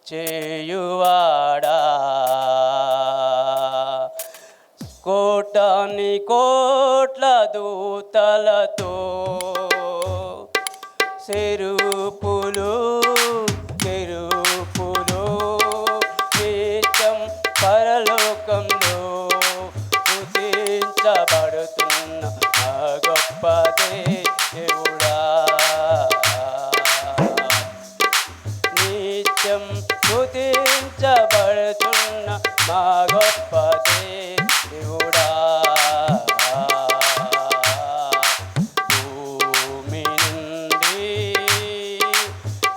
చేయువాడా కోటాని కోట్ల దూతలతో చెరుపులు నిత్యం పరలోకంలో స్తుతించబడుతున్న ఆ గొప్ప దేవుడా నిత్యం స్తుతించబడుతున్న మా గొప్ప దేవుడా భూమి నుండి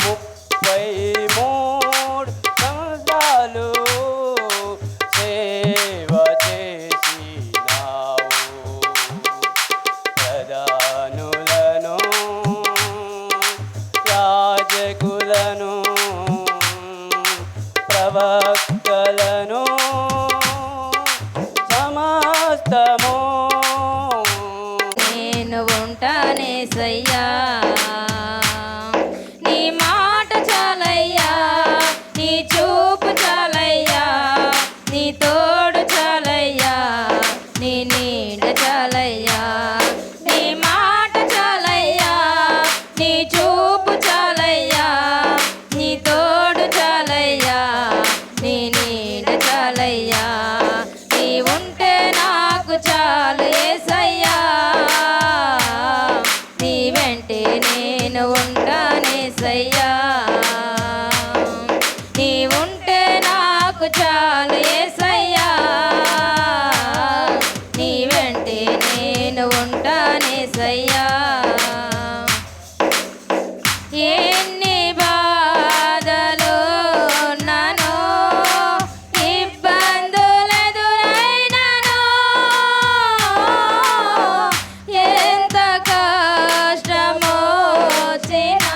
33 సంవత్సరాలు సేవ చేసినావు ప్రధానులను యాజకులను ప్రవక్తలను సమస్తము నేను ఉంటానేసయ్యా నీ మాట చాలయ్యా నీ చూపు చాలయ్యా నీ తోడు చాలయ్యా నీ నీడ చాలయ్యా నీ మాట చాలయ్యా నీ చూపు చాలయ్యా నీ తోడు చాలయ్యా నీ నీడ చాలయ్యా నీ ఉంటే నాకు చాలు యేసయ్యా నీ వెంటే నేను ఉంటానేసయ్యా నీ ఉంటే నాకు చాలు యేసయ్యా నీ వెంటే నేను ఉంటానేసయ్యా ఎన్ని బాధలు నన్ను ఇబ్బందులెదురైనను ఎంత కష్టమొచ్చినా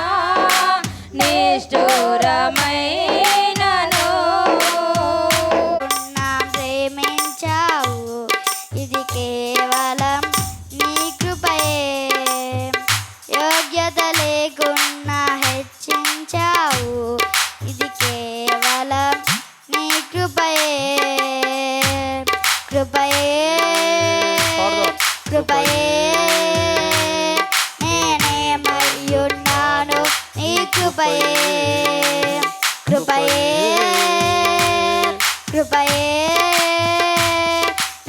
నిష్ఠురమైనను నా ప్రేమించావు ఇది కేవలం నీ కృపయే యోగ్యత లేకున్నా హెచ్చించావు ఇది కేవలం నీ కృపయే కృపయే నేనేమయ్యున్నాను నీ కృపయే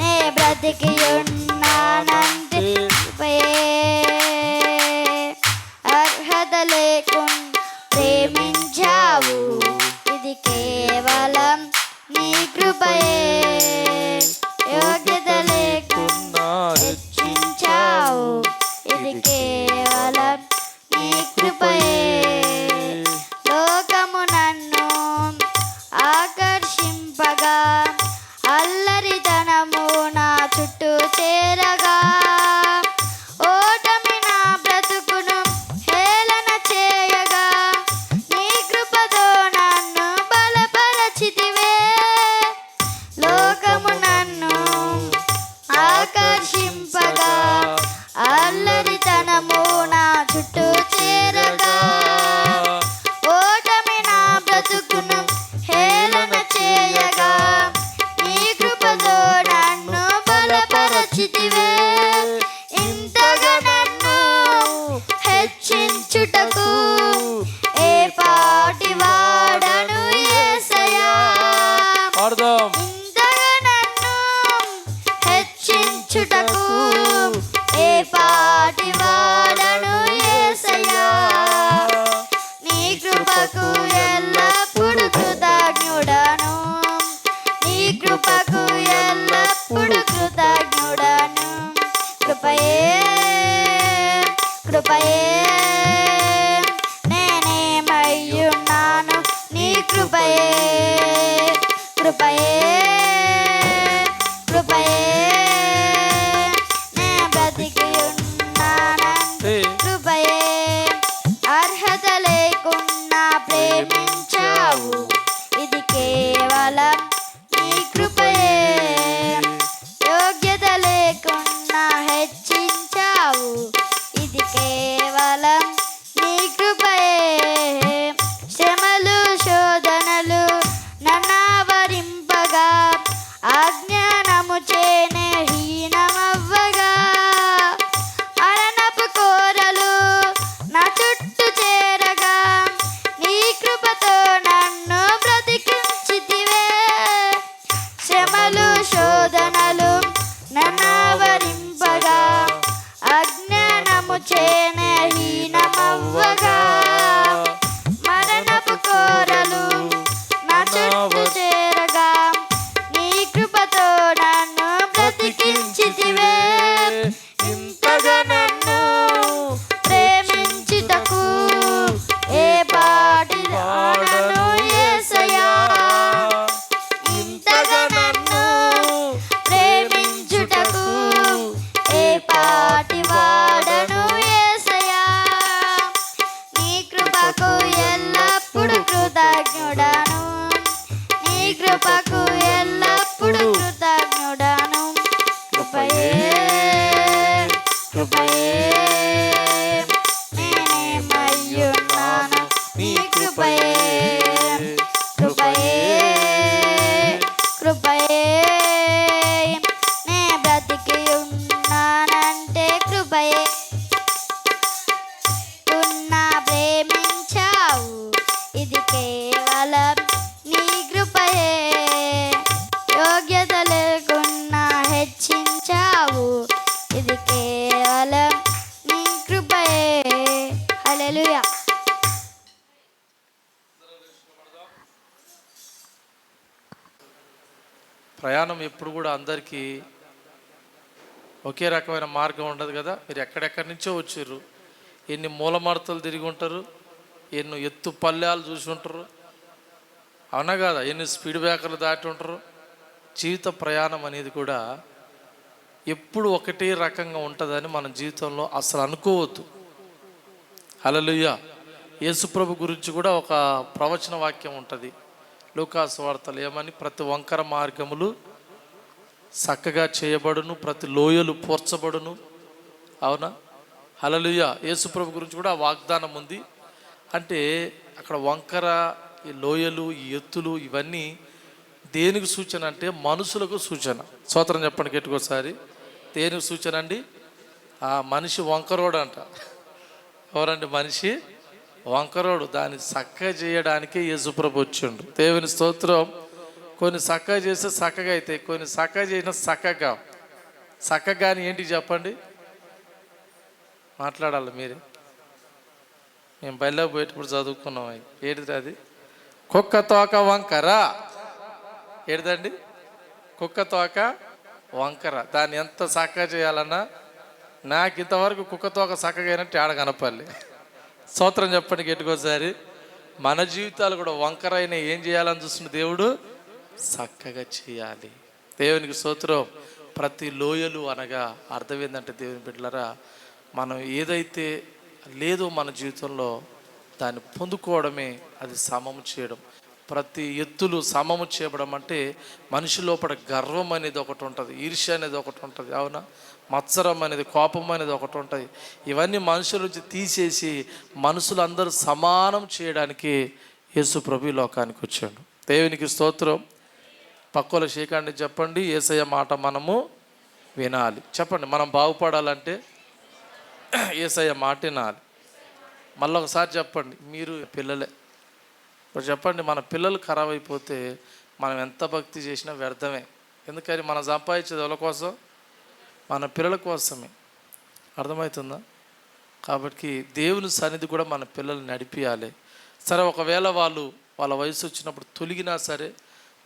నే బ్రతికియున్నానంటే కృపయే అర్హత లేకుండా ప్రేమించావు ఇది కేవలం నీ కృపయే యోగ్యత లేకుండా హెచ్చించావు ఇది కేవలం నీ కృపయే లోకము నన్ను ఆకర్షింపగా అల్లరితనము నా చుట్టూ చేరగా ఓటమి నా బ్రతుకును హేళన చేయగా నీ కృపతో నన్ను బలపరచితివే లోకము నన్ను ఆకర్షింపగా అల్లరితనము నా చుట్టూ చేరగా ఓటమి నా బ్రతుకును హేళన చేయగా నీ కృపతో నన్ను బలపరచితివే ఇంతగా నన్ను హెచ్చించుటకు ఏ పాటి వాడను యేసయ్యా ఇంతగా నన్ను హెచ్చించుటకు ఏ పాటి వాడను యేసయ్యా నీ కృపకు ఎల్లప్పుడు కృతజ్ఞుడను నీ కృపకు ఎల్లప్పుడు కృతజ్ఞుడను కృపయే నేనేమయ్యున్నాను నీ కృపయే కేవలం నీ కృపయే. యోగ్యత లేకున్నా హెచ్చించావు, ఇది కేవలం నీ కృపయే. హల్లెలూయా. ప్రయాణం ఎప్పుడు కూడా అందరికీ ఒకే రకమైన మార్గం ఉండదు కదా. మీరు ఎక్కడెక్కడి నుంచో వచ్చారు, ఎన్ని మూలమడతలు తిరిగి ఉంటారు, ఎన్ని ఎత్తు పల్లెలు చూసి ఉంటారు, అవునా కదా, ఎన్ని స్పీడ్ బ్రేకర్లు దాటి ఉంటారు. జీవిత ప్రయాణం అనేది కూడా ఎప్పుడు ఒకటే రకంగా ఉంటుందని మన జీవితంలో అసలు అనుకోవద్దు. హల్లెలూయా. యేసుప్రభు గురించి కూడా ఒక ప్రవచన వాక్యం ఉంటుంది లూకాసు వార్తలు ఏమని, ప్రతి వంకర మార్గములు చక్కగా చేయబడును, ప్రతి లోయలు పూడ్చబడును. అవునా. హల్లెలూయా. యేసుప్రభు గురించి కూడా వాగ్దానం ఉంది. అంటే అక్కడ వంకర, ఈ లోయలు, ఈ ఎత్తులు ఇవన్నీ దేనికి సూచన అంటే మనుషులకు సూచన. స్తోత్రం చెప్పండి గట్టికోసారి. దేనికి సూచన అండి? ఆ మనిషి వంకరోడు అంట. ఎవరండి మనిషి? వంకరోడు. దాన్ని చక్కగా చేయడానికే యేసుప్రభు వచ్చిండు. దేవుని స్తోత్రం. కొన్ని చక్కగా చేస్తే చక్కగా అవుతాయి, కొన్ని చక్కగా చేసిన చక్కగా. చక్కగా అని ఏంటి చెప్పండి, మాట్లాడాలి మీరే. మేము బయలుదేరి పోయేటప్పుడు చదువుకున్నాం. ఏంటిది అది? కుక్క తోక వంకర. ఏంటిదండి? కుక్క తోక వంకర. దాన్ని ఎంత చక్కగా చేయాలన్నా నాకు ఇంతవరకు కుక్క తోక చక్కగా అయినట్టు ఆడ కనపల్లి. స్తోత్రం చెప్పండి గట్టికోసారి. మన జీవితాలు కూడా వంకరైన ఏం చేయాలని చూస్తున్న దేవుడు చక్కగా చేయాలి. దేవునికి స్తోత్రం. ప్రతి లోయలు అనగా అర్థం ఏంటంటే దేవుని బిడ్డలారా, మనం ఏదైతే లేదో మన జీవితంలో దాన్ని పొందుకోవడమే అది సమము చేయడం. ప్రతి ఎత్తులు సమము చేయడం అంటే మనిషి లోపల గర్వం అనేది ఒకటి ఉంటుంది, ఈర్ష్య అనేది ఒకటి ఉంటుంది. అవునా. మత్సరం అనేది, కోపం అనేది ఒకటి ఉంటుంది. ఇవన్నీ మనుషుల నుంచి తీసేసి మనుషులందరూ సమానం చేయడానికి యేసు ప్రభు ఈ లోకానికి వచ్చాడు. దేవునికి స్తోత్రం. పక్కల శేఖాన్ని చెప్పండి, యేసయ్య మాట మనము వినాలి. చెప్పండి, మనం బాగుపడాలంటే యేసయ్య మాట వినాలి. మళ్ళీ ఒకసారి చెప్పండి, మీరు పిల్లలే. ఇప్పుడు చెప్పండి, మన పిల్లలు ఖరాబ్ అయిపోతే మనం ఎంత భక్తి చేసినా వ్యర్థమే. ఎందుకని మనం సంపాదించేది ఎవరి కోసం? మన పిల్లల కోసమే. అర్థమవుతుందా? కాబట్టి దేవుని సన్నిధి కూడా మన పిల్లల్ని నడిపియాలి. సరే, ఒకవేళ వాళ్ళ వయసు వచ్చినప్పుడు తొలగినా సరే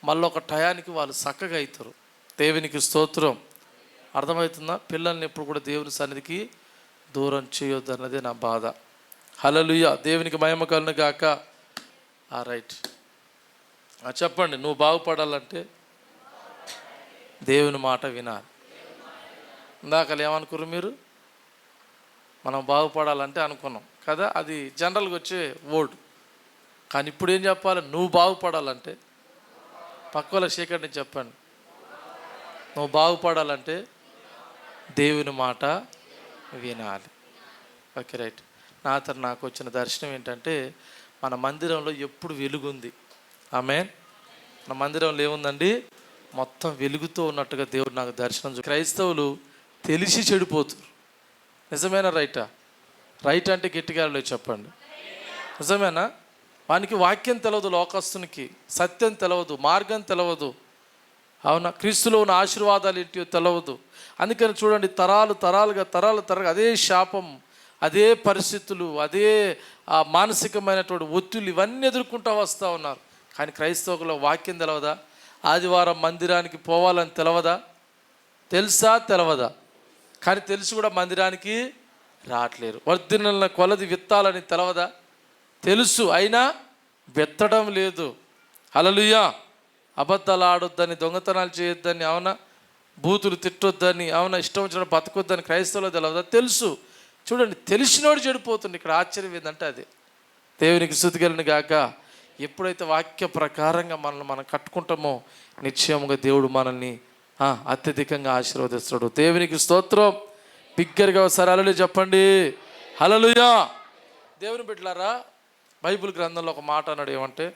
మళ్ళీ ఒక టయానికి వాళ్ళు చక్కగా అవుతారు. దేవునికి స్తోత్రం. అర్థమవుతుందా? పిల్లల్ని ఎప్పుడు కూడా దేవుని సన్నిధికి దూరం చేయొద్దు అన్నదే నా బాధ. హల్లెలూయా. దేవునికి మహిమ కలుగును గాక. రైట్. చెప్పండి, నువ్వు బాగుపడాలంటే దేవుని మాట వినాలి. ఇందాకలు ఏమనుకున్నారు మీరు? మనం బాగుపడాలంటే అనుకున్నాం కదా, అది జనరల్గా వచ్చే వర్డ్. కానీ ఇప్పుడు ఏం చెప్పాలి? నువ్వు బాగుపడాలంటే పక్కల శేఖర్ని చెప్పండి, నువ్వు బాగుపడాలంటే దేవుని మాట వినాలి. Okay, right. నాకు వచ్చిన దర్శనం ఏంటంటే, మన మందిరంలో ఎప్పుడు వెలుగుంది. ఆమేన్. మన మందిరంలో ఏముందండి? మొత్తం వెలుగుతూ ఉన్నట్టుగా దేవుడు నాకు దర్శనం. క్రైస్తవులు తెలిసి చెడిపోతారు. నిజమేనా? రైటా? రైట్ అంటే గట్టిగా చెప్పండి. నిజమేనా? వానికి వాక్యం తెలియదు, లోకస్తునికి సత్యం తెలియదు, మార్గం తెలియదు. అవునా. క్రీస్తులో ఉన్న ఆశీర్వాదాలు ఏంటో తెలియదు. అందుకని చూడండి, తరాలుగా అదే శాపం, అదే పరిస్థితులు, అదే మానసికమైనటువంటి ఒత్తిళ్ళు ఇవన్నీ ఎదుర్కొంటూ వస్తూ ఉన్నారు. కానీ క్రైస్తవుల వాక్యం తెలవదా? ఆదివారం మందిరానికి పోవాలని తెలవదా? తెలుసా? తెలవదా? కానీ తెలిసి కూడా మందిరానికి రావట్లేరు. వర్ధిల్లుల కొలది విత్తాలని తెలవదా? తెలుసు, అయినా విత్తడం లేదు. హల్లెలూయా. అబద్ధాలు ఆడొద్దని, దొంగతనాలు చేయొద్దని, అవునా, బూతులు తిట్టొద్దని, అవునా, ఇష్టం వచ్చినట్టు బతకొద్దని క్రైస్తవులు తెలవదా? తెలుసు. చూడండి, తెలిసినోడు చెడిపోతుంది. ఇక్కడ ఆశ్చర్యం ఏంటంటే అది. దేవునికి స్తుతి కలుగును గాక. ఎప్పుడైతే వాక్య ప్రకారంగా మనం కట్టుకుంటామో నిశ్చయముగా దేవుడు మనల్ని అత్యధికంగా ఆశీర్వదిస్తాడు. దేవునికి స్తోత్రం. బిగ్గరగా ఒకసారి హల్లెలూయా చెప్పండి. హల్లెలూయా. దేవుని బిడ్డలారా, బైబిల్ గ్రంథంలో ఒక మాట అన్నాడు. ఏమంటే,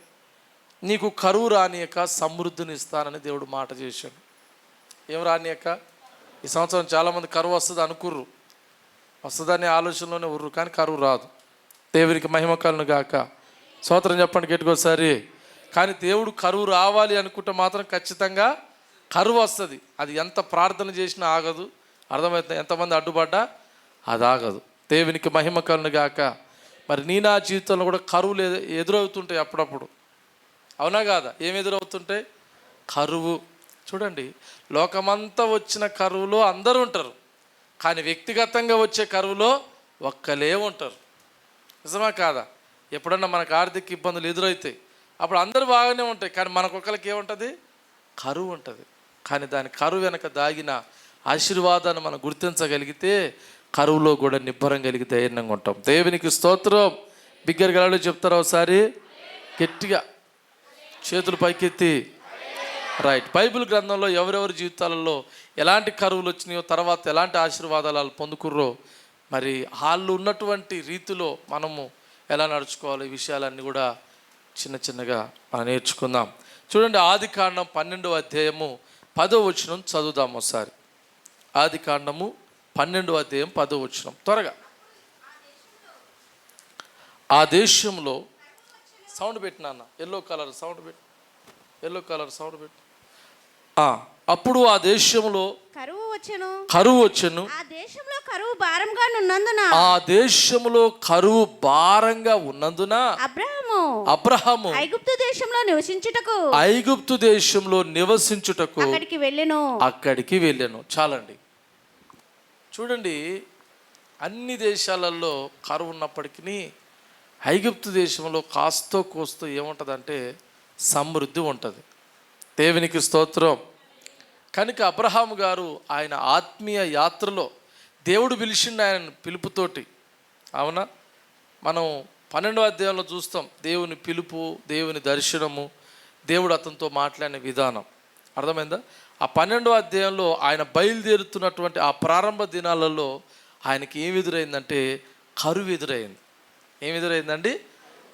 నీకు కరువు రానియక సమృద్ధిని ఇస్తానని దేవుడు మాట చేశాడు. ఏం రానియక? ఈ సంవత్సరం చాలామంది కరువు వస్తుంది అనుకుర్రు, వస్తుందనే ఆలోచనలోనే ఉర్రు, కానీ కరువు రాదు. దేవునికి మహిమ కలుగును గాక. స్తోత్రం చెప్పండి గట్టికోసారి. కానీ దేవుడు కరువు రావాలి అనుకుంటే మాత్రం ఖచ్చితంగా కరువు వస్తుంది. అది ఎంత ప్రార్థన చేసినా ఆగదు. అర్థమవుతుంది? ఎంతమంది అడ్డుపడ్డా అది ఆగదు. దేవునికి మహిమ కలుగును గాక. మరి నీ నా జీవితంలో కూడా కరువులు ఎదురవుతుంటాయి అప్పుడప్పుడు, అవునా కాదా? ఏమి ఎదురవుతుంటాయి? కరువు. చూడండి, లోకమంతా వచ్చిన కరువులో అందరూ ఉంటారు, కానీ వ్యక్తిగతంగా వచ్చే కరువులో ఒక్కలే ఉంటారు. నిజమా కాదా? ఎప్పుడన్నా మనకు ఆర్థిక ఇబ్బందులు ఎదురవుతాయి, అప్పుడు అందరూ బాగానే ఉంటాయి, కానీ మనకొక్కరికి ఏముంటుంది? కరువు ఉంటుంది. కానీ దాని కరువు వెనక దాగిన ఆశీర్వాదాన్ని మనం గుర్తించగలిగితే కరువులో కూడా నిబ్బరం కలిగి ధైర్యంగా ఉంటాం. దేవునికి స్తోత్రం. బిగ్గర గలలు చెప్తారా ఒకసారి గట్టిగా, చేతులు పైకెత్తి. రైట్. బైబిల్ గ్రంథంలో ఎవరెవరి జీవితాలలో ఎలాంటి కరువులు వచ్చినాయో, తర్వాత ఎలాంటి ఆశీర్వాదాలు వాళ్ళు పొందుకుర్రో, మరి వాళ్ళు ఉన్నటువంటి రీతిలో మనము ఎలా నడుచుకోవాలి, ఈ విషయాలన్నీ కూడా చిన్న చిన్నగా మనం నేర్చుకుందాం. చూడండి, ఆదికాండం 12వ అధ్యాయము 10వ వచనం చదువుదాం ఒకసారి. ఆదికాండము 12వ అధ్యాయం 10వ వచనం త్వరగా. ఆ దేశంలో సౌండ్ పెట్టినా, ఎల్లో కలర్ సౌండ్ పెట్టు, ఎల్లో కలర్ సౌండ్ పెట్టు. అప్పుడు ఆ దేశంలో కరువు వచ్చెను. ఆ దేశంలో కరువు భారంగా ఉన్నందున అబ్రహాము ఐగుప్తు దేశంలో నివసించుటకు అక్కడికి వెళ్ళెను. చాలండి. చూడండి, అన్ని దేశాలలో కరువు ఉన్నప్పటికీ ఐగుప్తు దేశంలో కాస్తో కోస్తో ఏముంటుందంటే సమృద్ధి ఉంటుంది. దేవునికి స్తోత్రం. కనుక అబ్రహాము గారు ఆయన ఆత్మీయ యాత్రలో దేవుడు పిలిచిండు, ఆయన పిలుపుతోటి. అవునా? మనం 12వ అధ్యాయంలో చూస్తాం దేవుని పిలుపు, దేవుని దర్శనము, దేవుడు అతనితో మాట్లాడిన విధానం. అర్థమైందా? ఆ 12వ అధ్యాయంలో ఆయన బయలుదేరుతున్నటువంటి ఆ ప్రారంభ దినాలలో ఆయనకి ఏమి ఎదురైందంటే కరువు ఎదురైంది. ఏమి ఎదురైందండి?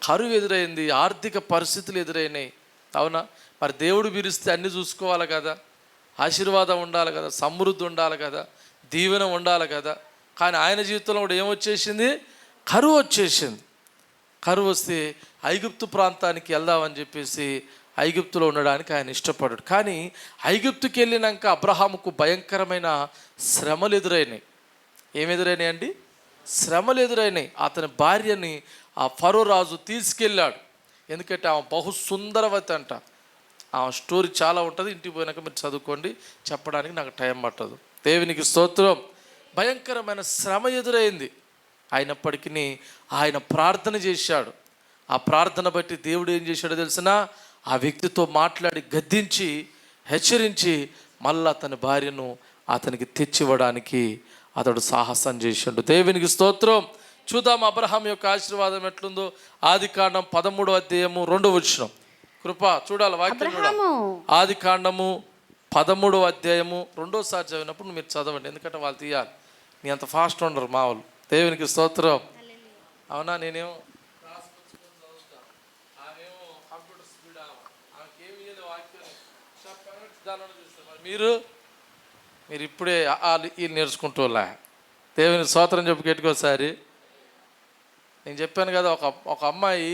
కరువు ఎదురైంది. ఆర్థిక పరిస్థితులు ఎదురైనాయి. అవునా? మరి దేవుడు పిలిస్తే అన్నీ చూసుకోవాలి కదా, ఆశీర్వాదం ఉండాలి కదా, సమృద్ధి ఉండాలి కదా, దీవెన ఉండాలి కదా. కానీ ఆయన జీవితంలో కూడా ఏమొచ్చేసింది? కరువు వచ్చేసింది. కరువు వస్తే ఐగుప్తు ప్రాంతానికి వెళ్దామని చెప్పేసి ఐగుప్తులో ఉండడానికి ఆయన ఇష్టపడ్డాడు. కానీ ఐగుప్తుకి వెళ్ళినాక అబ్రహాముకు భయంకరమైన శ్రమలు ఎదురైనాయి. ఏమి ఎదురైనాయి అండి? శ్రమలు ఎదురైనాయి. అతని భార్యని ఆ ఫరో రాజు తీసుకెళ్ళాడు. ఎందుకంటే ఆమె బహు సుందరవతి అంట. ఆ స్టోరీ చాలా ఉంటుంది, ఇంటికి పోయినాక మీరు చదువుకోండి, చెప్పడానికి నాకు టైం పట్టదు. దేవునికి స్తోత్రం. భయంకరమైన శ్రమ ఎదురైంది. అయినప్పటికీ ఆయన ప్రార్థన చేశాడు. ఆ ప్రార్థన బట్టి దేవుడు ఏం చేశాడో తెలిసినా, ఆ వ్యక్తితో మాట్లాడి గద్దించి హెచ్చరించి మళ్ళా అతని భార్యను అతనికి తెచ్చివ్వడానికి అతడు సాహసం చేశాడు. దేవునికి స్తోత్రం. చూద్దాం అబ్రహాం యొక్క ఆశీర్వాదం ఎట్లుందో. ఆదికాండం 13వ అధ్యాయము 2వ వచనం. కృప చూడాలి వాక్యం చూడాలి. ఆదికాండము 13వ అధ్యాయము 2వసారి చదివినప్పుడు మీరు చదవండి, ఎందుకంటే వాళ్ళు తీయాలి. నీ అంత ఫాస్ట్ ఉండరు మా వాళ్ళు. దేవునికి స్తోత్రం. అవునా? నేనేమో కంప్యూటర్ స్పీడ్ మీరు ఇప్పుడే వీళ్ళు నేర్చుకుంటూలా. దేవునికి స్తోత్రం చెప్పి గట్టికోసారి. నేను చెప్పాను కదా, ఒక అమ్మాయి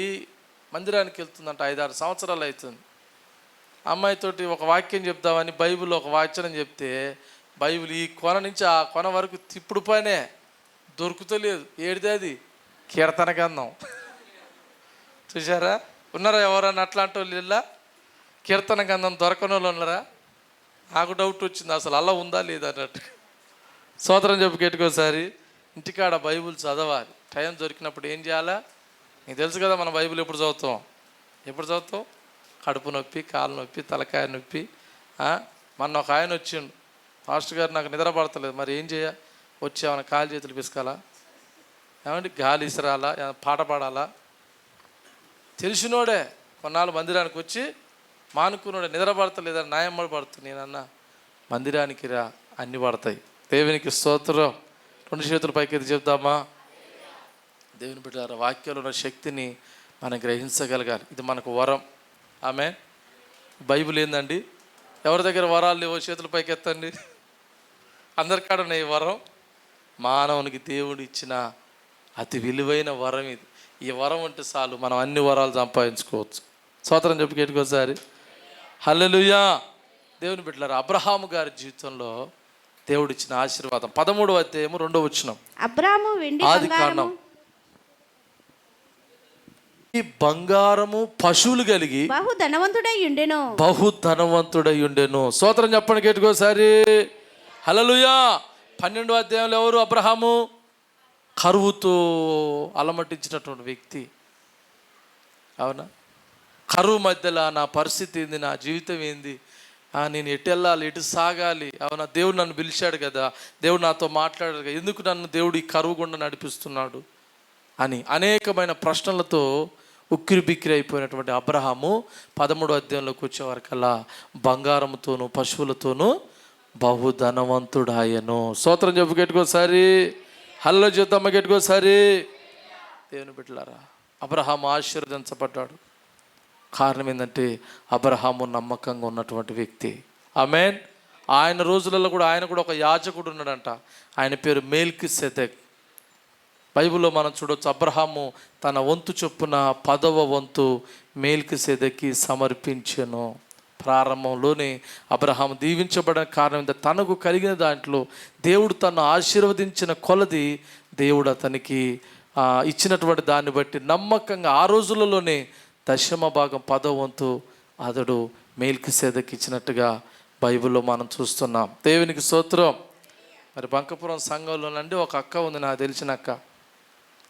మందిరానికి వెళ్తుందంట, 5-6 సంవత్సరాలు అవుతుంది. అమ్మాయితోటి ఒక వాక్యం చెప్దామని బైబిల్లో ఒక వాక్యం చెప్తే, బైబిల్ ఈ కొన నుంచి ఆ కొన వరకు తిప్పుడు పైనే దొరుకుతలేదు. ఏడిది అది? కీర్తన గ్రంథం. చూసారా? ఉన్నారా ఎవరన్నా అట్లాంటి వాళ్ళు? ఇలా కీర్తన గ్రంథం దొరకని వాళ్ళు ఉన్నారా? నాకు డౌట్ వచ్చింది, అసలు అలా ఉందా లేదా అన్నట్టు. స్తోత్రం చెప్పి గట్టికోసారి. ఇంటికాడ బైబిల్ చదవాలి. టైం దొరికినప్పుడు ఏం చేయాలా? నీకు తెలుసు కదా, మన బైబిల్ ఎప్పుడు చదువుతాం? కడుపు నొప్పి, కాలు నొప్పి, తలకాయ నొప్పి. మొన్న ఒక ఆయన వచ్చిండు, పాస్టర్ గారు నాకు నిద్ర పడతలేదు, మరి ఏం చేయాలి? వచ్చి ఏమైనా కాలు చేతులు పిసుకాలా, ఏమంటే గాలి ఇసరాలా, పాట పాడాలా? తెలిసినోడే కొన్నాళ్ళు మందిరానికి వచ్చి మానుకున్నాడే, నిద్ర పడతలేదని న్యాయమ్మడి పడుతుంది. నేనన్నా మందిరానికి రా, అన్నీ పడతాయి. దేవునికి స్తోత్రం. 2 చేతుల పైకి చెప్దామా? దేవుని బిడ్డలారా, వాక్యంలో ఉన్న శక్తిని మనం గ్రహించగలగాలి. ఇది మనకు వరం. ఆమె బైబిల్ ఏందండి? ఎవరి దగ్గర వరాలు లేవో చేతుల పైకి ఎత్తండి. అందరికాడ ఉన్నాయి వరం. మానవునికి దేవుడు ఇచ్చిన అతి విలువైన వరం ఇది. ఈ వరం అంటే చాలు, మనం అన్ని వరాలు సంపాదించుకోవచ్చు. స్తోత్రం చెప్పి కేటుకోసారి హల్లెలూయా. దేవుని బిడ్డలారా, అబ్రహాము గారి జీవితంలో దేవుడు ఇచ్చిన ఆశీర్వాదం 13వ అధ్యాయము 2వ వచనం. అబ్రాము వెండి ఆదికాండం. ఈ బంగారము పశువులు కలిగి బహు ధనవంతుడై ఉండెను. స్తోత్రం చెప్పండి కేటుకోసారి హల్లెలూయా. 12వ అధ్యాయంలో ఎవరు? అబ్రహాము. కరువుతో అలమటించినటువంటి వ్యక్తి. అవునా? కరువు మధ్యలో నా పరిస్థితి ఏంది, నా జీవితం ఏంది, నేను ఎటు వెళ్ళాలి, ఎటు సాగాలి? అవునా? దేవుడు నన్ను పిలిచాడు కదా, దేవుడు నాతో మాట్లాడాడు కదా, ఎందుకు నన్ను దేవుడు ఈ కరువు గుండా నడిపిస్తున్నాడు అని అనేకమైన ప్రశ్నలతో ఉక్కిరి బిక్కిరి అయిపోయినటువంటి అబ్రహాము 13వ అధ్యాయంలోకి వచ్చేవారికల్లా బంగారంతోనూ పశువులతోనూ బహుధనవంతుడాయను. స్తోత్రం చెప్పు గెట్టుకోసారి హల్లో జీతమ్మ గెట్టుకోసారి. దేవుని బిడ్డలారా, అబ్రహాము ఆశీర్వదించబడ్డాడు. కారణం ఏంటంటే అబ్రహాము నమ్మకంగా ఉన్నటువంటి వ్యక్తి. ఆమేన్. ఆయన రోజులలో కూడా ఆయన కూడా ఒక యాజకుడు ఉన్నాడంట. ఆయన పేరు మెల్కీసెదెక్. బైబిల్లో మనం చూడవచ్చు, అబ్రహాము తన వంతు చొప్పున 10వ వంతు మెల్కీసెదెక్కి సమర్పించెను. ప్రారంభంలోనే అబ్రహాము దీవించబడిన కారణం ఏంటంటే తనకు కలిగిన దాంట్లో దేవుడు తను ఆశీర్వదించిన కొలది దేవుడు అతనికి ఇచ్చినటువంటి దాన్ని బట్టి నమ్మకంగా ఆ రోజులలోనే 10వ భాగం 10వ వంతు అతడు మెల్కీసెదెక్కి ఇచ్చినట్టుగా బైబిల్లో మనం చూస్తున్నాం. దేవునికి స్తోత్రం. మరి బంకపురం సంఘంలోనండి ఒక అక్క ఉంది, నాకు తెలిసిన అక్క.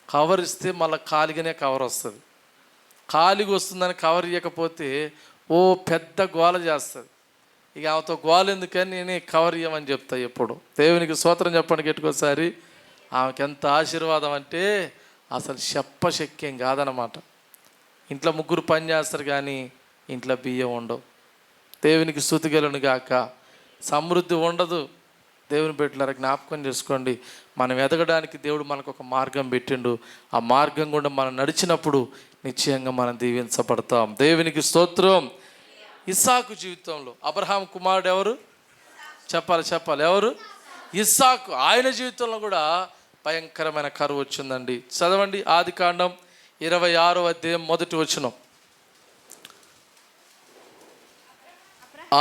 కవర్ ఇస్తే మళ్ళీ ఖాళీగానే కవర్ వస్తుంది. ఖాళీగా వస్తుందని కవర్ ఇవ్వకపోతే ఓ పెద్ద గోల చేస్తుంది. ఇక ఆమెతో గోల ఎందుకని నేనే కవర్ ఇవ్వమని చెప్తా ఎప్పుడు. దేవునికి స్తోత్రం చెప్పండి గెట్టుకోసారి. ఆమెకి ఎంత ఆశీర్వాదం అంటే అసలు చెప్పశక్యం కాదనమాట. ఇంట్లో 3 పని చేస్తారు కానీ ఇంట్లో బియ్యం ఉండవు. దేవునికి స్తుతి కలుగును గాక. సమృద్ధి ఉండదు. దేవుని బిడ్డలారా, జ్ఞాపకం చేసుకోండి, మనం ఎదగడానికి దేవుడు మనకు ఒక మార్గం పెట్టిండు. ఆ మార్గం గుండా మనం నడిచినప్పుడు నిశ్చయంగా మనం దీవించబడతాం. దేవునికి స్తోత్రం. ఇస్సాకు జీవితంలో అబ్రహాం కుమారుడు ఎవరు? చెప్పాలి ఎవరు? ఇస్సాకు. ఆయన జీవితంలో కూడా భయంకరమైన కరువు వచ్చిందండి. చదవండి ఆదికాండం 26వ అధ్యాయం 1వ వచనం.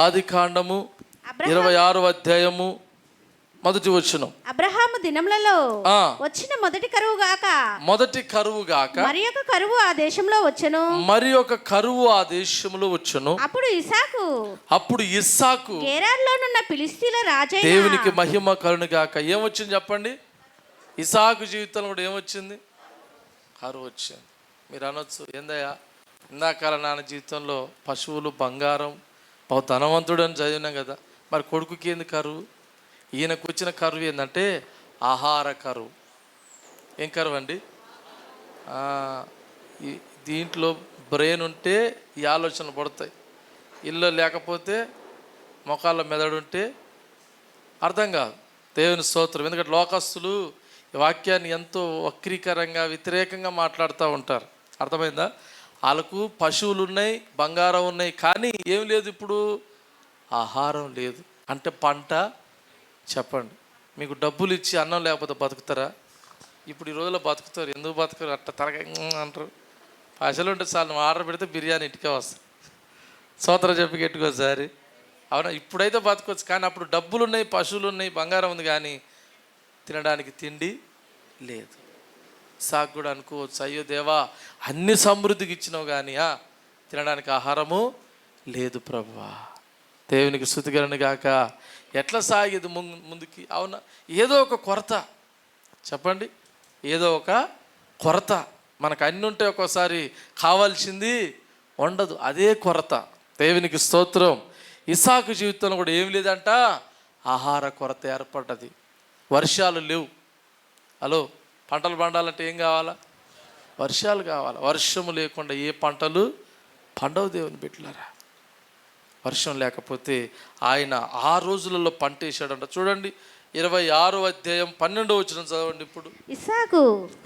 ఆదికాండము 26వ అధ్యాయము 1వ వచనం. అబ్రహాము దినములలో వచ్చిన మొదటి కరువు గాక మరి ఒక కరువు ఆ దేశంలో వచ్చెను. అప్పుడు ఇస్సాకు గెరారులోనున్న ఫిలిష్తీయుల రాజైన దేవునికి మహిమ కలుగును గాక. ఏమొచ్చింది చెప్పండి? ఇస్సాకు జీవితంలో కూడా ఏమొచ్చింది? కరువు వచ్చింది. మీరు అనొచ్చు, ఏందయ్యా ఇందాకాల నాన్న జీవితంలో పశువులు బంగారం బహు ధనవంతుడు అని చదివినాం కదా, మరి కొడుకుకి ఏంది కరువు? ఈయనకు వచ్చిన కరువు ఏంటంటే ఆహార కరువు. ఏం కరువు అండి? దీంట్లో బ్రెయిన్ ఉంటే ఈ ఆలోచనలు పడతాయి. ఇల్లు లేకపోతే మొఖాల్లో మెదడుంటే అర్థం కాదు. దేవుని స్తోత్రం. ఎందుకంటే లోకస్తులు ఈ వాక్యాన్ని ఎంతో వక్రీకరంగా వ్యతిరేకంగా మాట్లాడుతూ ఉంటారు. అర్థమైందా? వాళ్ళకు పశువులు ఉన్నాయి, బంగారం ఉన్నాయి, కానీ ఏం లేదు, ఇప్పుడు ఆహారం లేదు. అంటే పంట. చెప్పండి, మీకు డబ్బులు ఇచ్చి అన్నం లేకపోతే బతుకుతారా? ఇప్పుడు ఈ రోజుల్లో బతుకుతారు. ఎందుకు బతుకుతారు? అట్ట తరగా అంటారు. పైసలు ఉంటే చాలు, ఆర్డర్ పెడితే బిర్యానీ ఇంటికే వస్తుంది. స్తోత్రం చెప్పి గెట్టుకోసారి. అవునా? ఇప్పుడైతే బతుకోవచ్చు, కానీ అప్పుడు డబ్బులు ఉన్నాయి, పశువులు ఉన్నాయి, బంగారం ఉంది, కానీ తినడానికి తిండి లేదు. సాగు కూడా అనుకోవచ్చు, అయ్యో దేవా అన్ని సమృద్ధికి ఇచ్చినావు కానీ తినడానికి ఆహారము లేదు ప్రభువా. దేవునికి స్తుతి కలుగును గాక. ఎట్లా సాగేది ముందుకి? అవునా? ఏదో ఒక కొరత. చెప్పండి, ఏదో ఒక కొరత. మనకు అన్నీ ఉంటే ఒక్కోసారి కావాల్సింది ఉండదు, అదే కొరత. దేవునికి స్తోత్రం. ఇస్సాకు జీవితంలో కూడా ఏం లేదంట, ఆహార కొరత ఏర్పడ్డది. వర్షాలు లేవు. హలో, పంటలు పండాలంటే ఏం కావాలా? వర్షాలు కావాలి. వర్షము లేకుండా ఏ పంటలు పండవు. దేవుని బిడ్డలారా, వర్షం లేకపోతే ఆయన ఆ రోజులలో పంట వేసాడంట. చూడండి 26వ అధ్యాయం 12వ వచనం చదవండి. ఇప్పుడు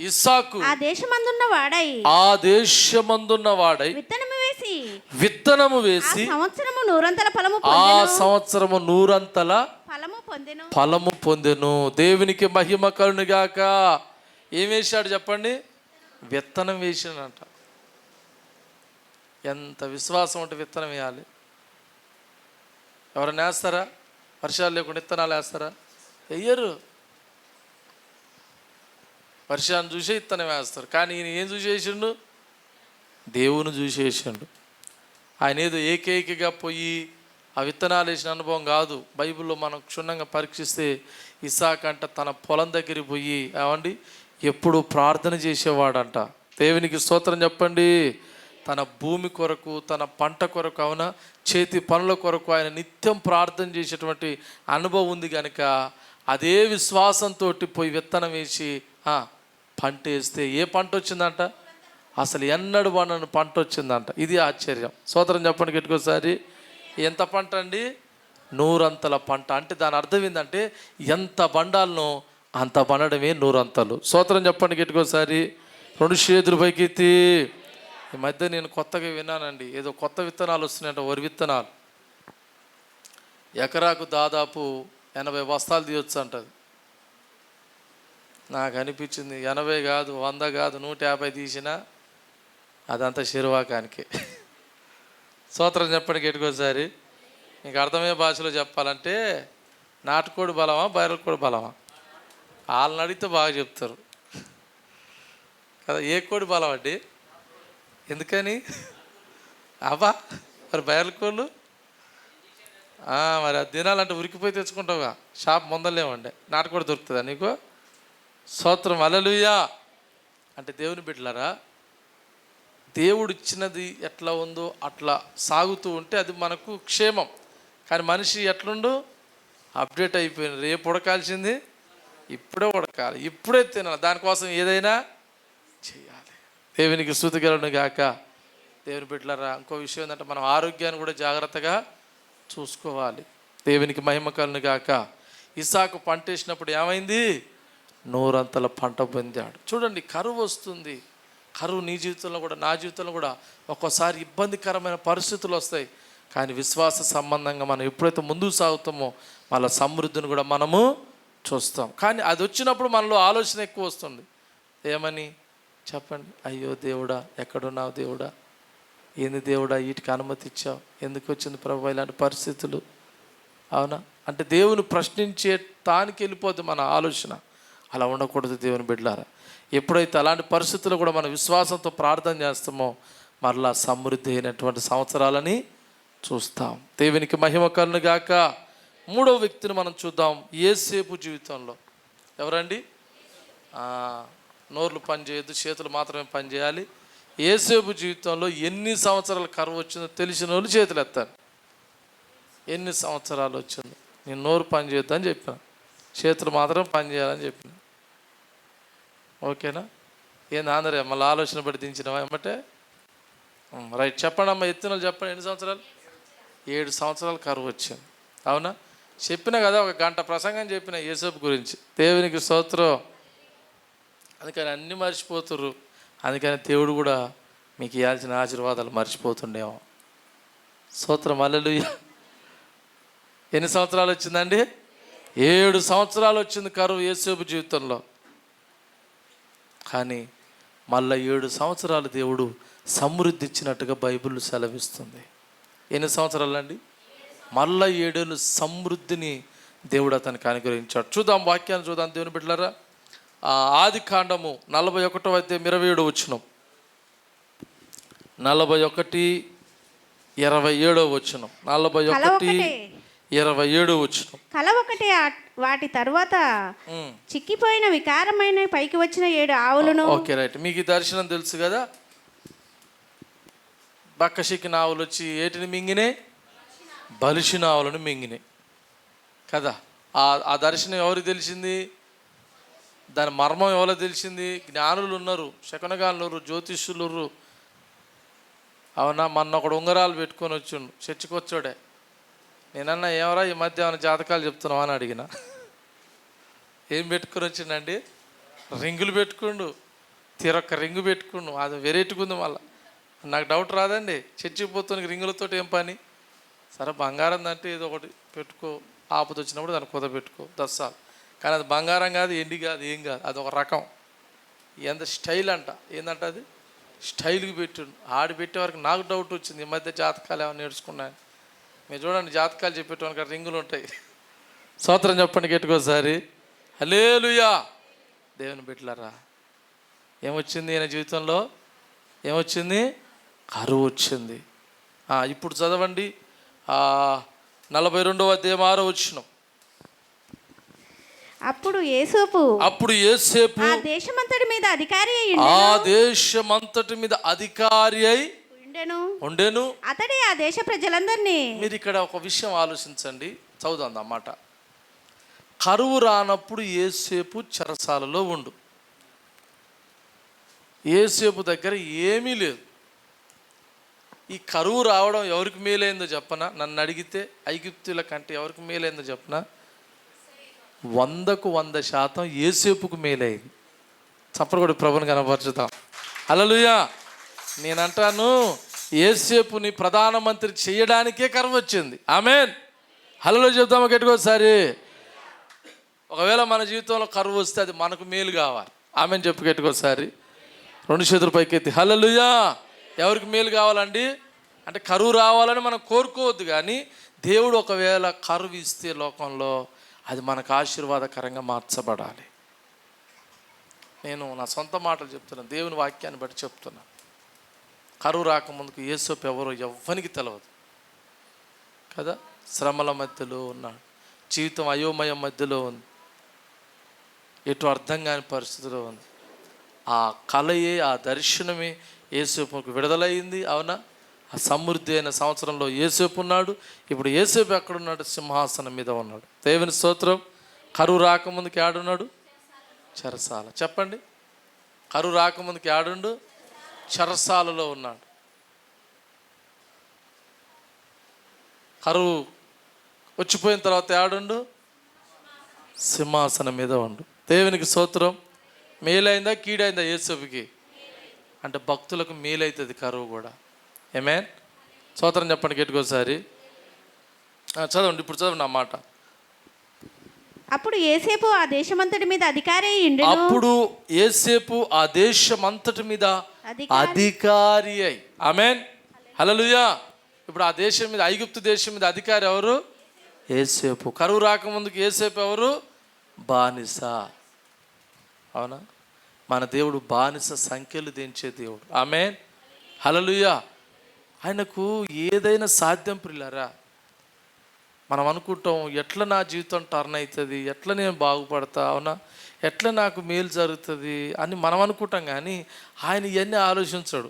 ఇస్సాకు ఆ దేశమందున్న వాడై విత్తనము వేసి ఆ సంవత్సరము నూరంతల ఫలము పొందెను. దేవునికి మహిమ కలుగును గాక. ఏం వేశాడు చెప్పండి? విత్తనం వేసినంట. ఎంత విశ్వాసం ఉంటే విత్తనం వేయాలి? ఎవరైనా వేస్తారా? వర్షాలు లేకుండా విత్తనాలు వేస్తారా? వెయ్యరు. వర్షాన్ని చూసే విత్తనం వేస్తారు. కానీ ఈయన ఏం చూసి వేసిండు? దేవుని చూసి వేసిండు. ఆయన ఏదో ఏకైకగా పోయి ఆ విత్తనాలు వేసిన అనుభవం కాదు. బైబిల్లో మనం క్షుణ్ణంగా పరీక్షిస్తే ఇస్సాకు అంట తన పొలం దగ్గరికి పోయి ఏమండి ఎప్పుడు ప్రార్థన చేసేవాడంట. దేవునికి స్తోత్రం చెప్పండి. తన భూమి కొరకు, తన పంట కొరకు, అవునా, చేతి పనుల కొరకు ఆయన నిత్యం ప్రార్థన చేసేటువంటి అనుభవం ఉంది కనుక అదే విశ్వాసంతో పోయి విత్తనం వేసి పంట వేస్తే ఏ పంట వచ్చిందంట? అసలు ఎన్నడు పండని పంట వచ్చిందంట. ఇది ఆశ్చర్యం. స్తోత్రం చెప్పండి గట్టికోసారి. ఎంత పంట అండి? 100 అంతల పంట. అంటే దాని అర్థం ఏంటంటే ఎంత బండాలనో అంత పండడమే 100 అంతలు. స్తోత్రం చెప్పండి గట్టికోసారి. 2 చేతులు పైకెత్తి. ఈ మధ్య నేను కొత్తగా విన్నానండి, ఏదో కొత్త విత్తనాలు వస్తున్నాయంట, వరి విత్తనాలు. ఎకరాకు దాదాపు 80 బస్తాలు తీయొచ్చు అంటది. నాకు అనిపించింది 80 కాదు, 100 కాదు, 150 తీసినా అదంతా శిరువాకానికి. స్తోత్రం చెప్పండి గట్టికోసారి. మీకు అర్థమయ్యే భాషలో చెప్పాలంటే నాటుకోడి బలమా, బయలు కోడి బలమా? వాళ్ళని అడిగితే బాగా చెప్తారు కదా. ఏ కోడి బలం అండి? ఎందుకని? అబ్బా మరి బయలు కోళ్ళు మరి అది తినాలంటే ఉరికిపోయి తెచ్చుకుంటావుగా, షాప్ ముందలేమండి. నాటుకోడి దొరుకుతుందా నీకు? స్తోత్రం హల్లెలూయా. అంటే దేవుని బిడ్డలారా, దేవుడు ఇచ్చినది ఎట్లా ఉందో అట్లా సాగుతూ ఉంటే అది మనకు క్షేమం. కానీ మనిషి ఎట్లుండు? అప్డేట్ అయిపోయింది. రేపు ఉడకాల్సింది ఇప్పుడే ఉడకాలి, ఇప్పుడే తినాలి, దానికోసం ఏదైనా చేయాలి. దేవునికి స్తుతి కలుగును గాక. దేవుని బిడ్డలారా, ఇంకో విషయం ఏంటంటే మనం ఆరోగ్యాన్ని కూడా జాగ్రత్తగా చూసుకోవాలి. దేవునికి మహిమ కలుగును గాక. ఇస్సాకు పంట వేసినప్పుడు ఏమైంది? 100 అంతల పంట పొందాడు. చూడండి, కరువు వస్తుంది. కరువు నీ జీవితంలో కూడా, నా జీవితంలో కూడా ఒక్కోసారి ఇబ్బందికరమైన పరిస్థితులు వస్తాయి. కానీ విశ్వాస సంబంధంగా మనం ఎప్పుడైతే ముందుకు సాగుతామో మళ్ళీ సమృద్ధిని కూడా మనము చూస్తాం. కానీ అది వచ్చినప్పుడు మనలో ఆలోచన ఎక్కువ వస్తుంది. ఏమని చెప్పండి? అయ్యో దేవుడా, ఎక్కడున్నావు దేవుడా? ఏంది దేవుడా వీటికి అనుమతి ఇచ్చావు? ఎందుకు వచ్చింది ప్రభు ఇలాంటి పరిస్థితులు? అవునా? అంటే దేవుని ప్రశ్నించే తానికి వెళ్ళిపోద్ది మన ఆలోచన. అలా ఉండకూడదు దేవుని బిడ్డలారా. ఎప్పుడైతే అలాంటి పరిస్థితుల్లో కూడా మన విశ్వాసంతో ప్రార్థన చేస్తామో మరలా సమృద్ధి అయినటువంటి సంవత్సరాలని చూస్తాం. దేవునికి మహిమ కలుగును గాక. 3వ వ్యక్తిని మనం చూద్దాం. యోసేపు జీవితంలో ఎవరండి? నోర్లు పని చేయొద్దు, చేతులు మాత్రమే పని చేయాలి. యోసేపు జీవితంలో ఎన్ని సంవత్సరాల కరువు వచ్చిందో తెలిసిన వాళ్ళు చేతులు ఎత్తారు. ఎన్ని సంవత్సరాలు వచ్చిందో? నేను నోరు పని చేయొద్దు అని చెప్పాను, చేతులు మాత్రం పని చేయాలని చెప్పిన. ఓకేనా? ఏంది ఆంధ్ర మళ్ళీ ఆలోచన పడి దించినవా ఏమంటే? రైట్, చెప్పండి అమ్మ, ఎత్తిన చెప్పండి. ఎన్ని సంవత్సరాలు? 7 సంవత్సరాలు కరువు వచ్చింది. అవునా? చెప్పిన కదా, 1 గంట ప్రసంగం చెప్పిన యోసేపు గురించి. దేవునికి స్తోత్రం. అందుకని అన్నీ మర్చిపోతుర్రు. అందుకని దేవుడు కూడా మీకు ఇవ్వాల్సిన ఆశీర్వాదాలు మర్చిపోతుండేమో. స్తోత్రం హల్లెలూయా. ఎన్ని సంవత్సరాలు వచ్చిందండి? 7 సంవత్సరాలు వచ్చింది కరువు యోసేపు జీవితంలో. కానీ మళ్ళీ 7 సంవత్సరాలు దేవుడు సమృద్ధి ఇచ్చినట్టుగా బైబిల్ సెలవిస్తుంది. ఎన్ని సంవత్సరాలు అండి? మళ్ళీ 7 ఏళ్ళు సమృద్ధిని దేవుడు అతనికి అనుగ్రహించాడు. చూద్దాం, వాక్యాన్ని చూద్దాం దేవుని బిడ్డలారా. ఆది కాండము 41వ అధ్యాయం 27వ వచనం. 41:27 వచనం. 41:27 వచనం. కల ఒకటి వాటి తర్వాత చిక్కిపోయిన వికారమైన పైకి వచ్చిన 7 ఆవులను. Okay right. మీకు ఈ దర్శనం తెలుసు కదా. బక్కశిక్కిన ఆవులు వచ్చి ఏటిని మింగినే? బలిసిన ఆవులను మింగినాయి కదా. ఆ దర్శనం ఎవరికి తెలిసింది? దాని మర్మం ఎవరో తెలిసింది? జ్ఞానులు ఉన్నారు, శకునగాళ్ళు ఉన్నారు, జ్యోతిష్యులు ఉన్నారు. అవునా? మొన్న ఒకడు ఉంగరాలు పెట్టుకొని వచ్చిండు, చర్చికి వచ్చాడే. నేనన్నా ఏమరా ఈ మధ్య ఏమైనా జాతకాలు చెప్తున్నావా అని అడిగిన. ఏం పెట్టుకొని వచ్చిండండి? రింగులు పెట్టుకుండు, తీరొక్క రింగు పెట్టుకుండు. అది వెరైటీగా ఉంది. మళ్ళీ నాకు డౌట్ రాదండి, చర్చికి పోతున్న రింగులతో ఏం పని? సరే బంగారం అంటే ఏదో ఒకటి పెట్టుకో, ఆపద వచ్చినప్పుడు దాన్ని కుద పెట్టుకో, దస్సాలు. కానీ అది బంగారం కాదు, ఎండి కాదు, ఏం కాదు, అది ఒక రకం. ఎంత స్టైల్ అంట, ఏందంట అది స్టైల్కి పెట్టిండు. పెట్టే వరకు నాకు డౌట్ వచ్చింది, ఈ మధ్య జాతకాలు ఏమైనా నేర్చుకున్నాను. మీరు చూడండి, జాతకాలు చెప్పేటోనికి రింగులు ఉంటాయి. స్తోత్రం చెప్పండి గట్టికోసారి. హల్లెలూయా. దేవుని బిడ్డలారా, ఏమొచ్చింది ఈయన జీవితంలో? ఏమొచ్చింది? కరువు వచ్చింది. ఇప్పుడు చదవండి 42వ అధ్యాయం 6వ వచనం. అప్పుడు యేసేపు ఆ దేశమంతటి మీద అధికారి అయి ఉండెను. అతడే ఆ దేశ ప్రజలందరినీ. మీరు ఇక్కడ ఒక విషయం ఆలోచించండి, చదువుదాం అన్నమాట. కరువు రానప్పుడు యేసేపు చెరసాలలో ఉండు. యేసేపు దగ్గర ఏమీ లేదు. ఈ కరువు రావడం ఎవరికి మేలైందో చెప్పనా? నన్ను అడిగితే ఐగుప్తుల కంటే ఎవరికి మేలైందో చెప్పనా? 100కు 100% యేసేపుకు మేలైంది. చప్పరు కూడా ప్రభుని కనపరచుతాం. హల్లెలూయా. నేనంటాను, యేసేపుని ప్రధానమంత్రి చేయడానికే కరువు వచ్చింది. ఆమేన్. హల్లెలూయా చెప్తామా గట్టికోసారి. ఒకవేళ మన జీవితంలో కరువు వస్తే అది మనకు మేలు కావాలి. ఆమేన్ చెప్పు గట్టికోసారి. 2 చేతుల పైకెత్తి హల్లెలూయా. ఎవరికి మేలు కావాలండి అంటే కరువు రావాలని మనం కోరుకోవద్దు, కానీ దేవుడు ఒకవేళ కరువు ఇస్తే లోకంలో అది మనకు ఆశీర్వాదకరంగా మార్చబడాలి. నేను నా సొంత మాటలు చెప్తున్నాను, దేవుని వాక్యాన్ని బట్టి చెప్తున్నాను. కరువు రాకముందుకు యేసేపు ఎవరో ఎవ్వనికి తెలియదు కదా. శ్రమల మధ్యలో ఉన్నాడు, జీవితం అయోమయం మధ్యలో ఉంది, ఎటు అర్థం కాని పరిస్థితిలో ఉంది. ఆ కలయే, ఆ దర్శనమే యేసేపుకు విడుదలయ్యింది. అవునా? ఆ సమృద్ధి అయిన సంవత్సరంలో యేసేపు ఉన్నాడు. ఇప్పుడు యేసేపు ఎక్కడున్నాడు? సింహాసనం మీద ఉన్నాడు. దేవుని స్తోత్రం. కరువు రాకముందుకు ఏడున్నాడు? చెరసాల. చెప్పండి, కరువు రాకముందుకు ఏడుండు? చెరసాలలో ఉన్నాడు. కరువు వచ్చిపోయిన తర్వాత ఏడుండు? సింహాసనం మీద ఉండు. దేవునికి స్తోత్రం. మేలైందా కీడైందా యేసేపుకి? అంటే భక్తులకు మేలైతుంది కరువు కూడా. ఆమేన్. స్తోత్రం చెప్పండి గట్టికోసారి. చదవండి, ఇప్పుడు చదవండి ఆ మాట. అప్పుడు యేసేపు ఆ దేశమంతటి మీద అధికారి అయి. ఆమేన్. హల్లెలూయా. ఇప్పుడు ఆ దేశం మీద, ఐగుప్తు దేశం మీద అధికారి ఎవరు? యేసేపు. కరువు రాకముందుకు యేసేపు ఎవరు? బానిస. అవునా? మన దేవుడు బానిస సంఖ్యలు దించే దేవుడు. ఆమేన్. హల్లెలూయా. ఆయనకు ఏదైనా సాధ్యం ప్రియులారా. మనం అనుకుంటాం, ఎట్లా నా జీవితం టర్న్ అవుతుంది, ఎట్లా నేను బాగుపడతా, అవునా, ఎట్లా నాకు మేలు జరుగుతుంది అని మనం అనుకుంటాం, కానీ ఆయన ఇవన్నీ ఆలోచించడు.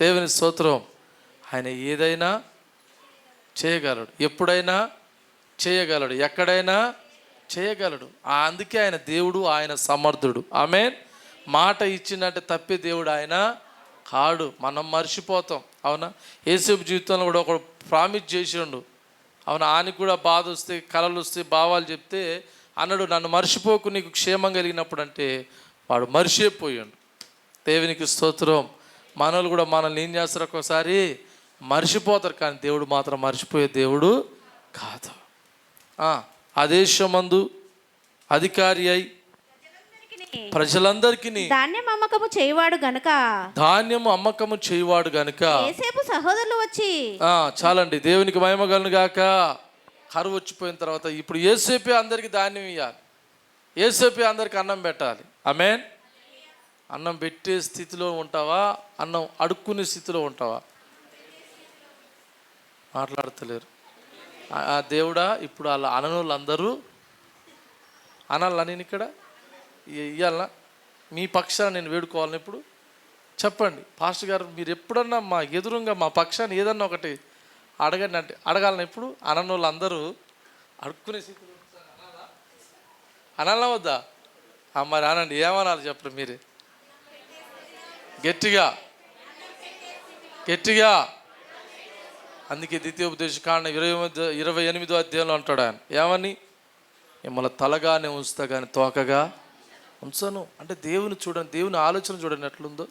దేవుని స్తోత్రం. ఆయన ఏదైనా చేయగలడు, ఎప్పుడైనా చేయగలడు, ఎక్కడైనా చేయగలడు. అందుకే ఆయన దేవుడు, ఆయన సమర్థుడు. ఆమేన్. మాట ఇచ్చినట్టే తప్పే దేవుడు ఆయన కాడు. మనం మర్చిపోతాం. అవునా? యేసేపు జీవితంలో కూడా ఒక ప్రామిస్ చేసిండు. అవునా? ఆయనకు కూడా బాధ వస్తే, కలలు వస్తే, భావాలు చెప్తే అన్నాడు, నన్ను మర్చిపోకు నీకు క్షేమం కలిగినప్పుడు. అంటే వాడు మర్చిపోయాడు. దేవునికి స్తోత్రం. మనోళ్ళు కూడా మనల్ని ఏం చేస్తారు, ఒక్కోసారి మర్చిపోతారు, కానీ దేవుడు మాత్రం మర్చిపోయే దేవుడు కాదు. ఆ దేశమందు అధికారి అయి ప్రజలందరికీ ధాన్యం అమ్మకము చేయవాడు గనుక యేసేపు సహోదరులు వచ్చి. చాలండి, దేవునికి మహిమ కలుగును గాక. కరువు వచ్చిపోయిన తర్వాత ఇప్పుడు యేసేపే అందరికి ధాన్యం ఇవ్వాలి, యేసేపే అందరికి అన్నం పెట్టాలి. ఆమేన్. అన్నం పెట్టే స్థితిలో ఉంటావా, అన్నం అడుక్కునే స్థితిలో ఉంటావా? మాట్లాడతలేరు. దేవుడా, ఇప్పుడు వాళ్ళ అననోళ్ళు అందరూ అనాలా? నేను ఇక్కడ ఇవ్వాలనా? మీ పక్షాన్ని నేను వేడుకోవాలని ఇప్పుడు చెప్పండి. పాస్టర్ గారు, మీరు ఎప్పుడన్నా మా ఎదురుగా మా పక్షాన్ని ఏదన్నా ఒకటి అడగండి అంటే అడగాలని. ఇప్పుడు అననోళ్ళు అందరూ అడుక్కునే స్థితిలో అనాలా వద్దా? మరి అనండి, ఏమనాలి చెప్పండి మీరే గట్టిగా గట్టిగా. అందుకే ద్వితీయోపదేశకాండ 28వ అధ్యాయంలో అంటాడు ఆయన, ఏమని? మిమ్మల్ని తలగానే ఉంచుతా కానీ తోకగా ఉంచను. అంటే దేవుని చూడండి, దేవుని ఆలోచన చూడండి ఎట్లుందో.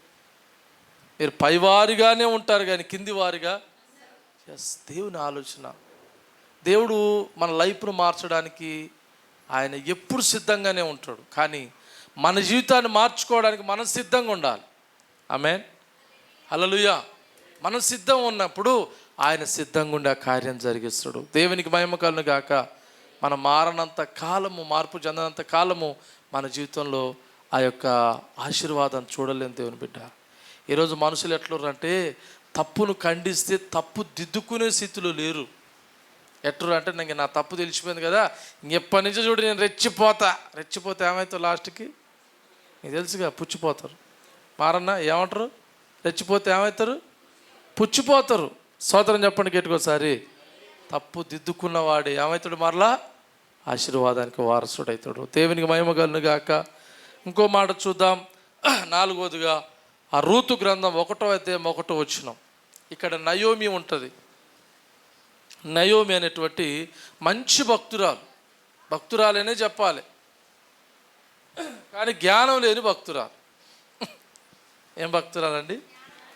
మీరు పైవారిగానే ఉంటారు కానీ కింది వారిగా. దేవుని ఆలోచన. దేవుడు మన లైఫ్ను మార్చడానికి ఆయన ఎప్పుడు సిద్ధంగానే ఉంటాడు, కానీ మన జీవితాన్ని మార్చుకోవడానికి మనం సిద్ధంగా ఉండాలి. ఆమేన్, హల్లెలూయా. మనం సిద్ధం ఉన్నప్పుడు ఆయన సిద్ధంగా ఉండే కార్యం జరిగిస్తాడు. దేవునికి మహిమ కలుగును గాక. మనం మారనంత కాలము, మార్పు చెందనంత కాలము మన జీవితంలో ఆ యొక్క ఆశీర్వాదం చూడలేని దేవుని బిడ్డ. ఈరోజు మనుషులు ఎట్లున్నారంటే తప్పును ఖండిస్తే తప్పు దిద్దుకునే స్థితిలో లేరు. ఎట్రు అంటే నాకు నా తప్పు తెలిసిపోయింది కదా, ఎప్పటి నుంచి చూడు నేను రెచ్చిపోతే ఏమవుతావు లాస్ట్కి నీకు తెలుసుగా, పుచ్చిపోతారు. మారన్నా ఏమంటారు? రెచ్చిపోతే ఏమవుతారు? పుచ్చిపోతారు. స్తోత్రం చెప్పండి గట్టికోసారి. తప్పు దిద్దుకున్నవాడు ఏమవుతాడు? మరలా ఆశీర్వాదానికి వారసుడు అవుతాడు. దేవునికి మహిమ కలుగును గాక. ఇంకో మాట చూద్దాం. 4వదిగా ఆ రూతు గ్రంథం 1వ అధ్యాయం 1వ వచనం. ఇక్కడ నయోమి ఉంటుంది. నయోమి అనేటువంటి మంచి భక్తురాలనే చెప్పాలి, కానీ జ్ఞానం లేని భక్తురాలు. ఏం భక్తురాలండి?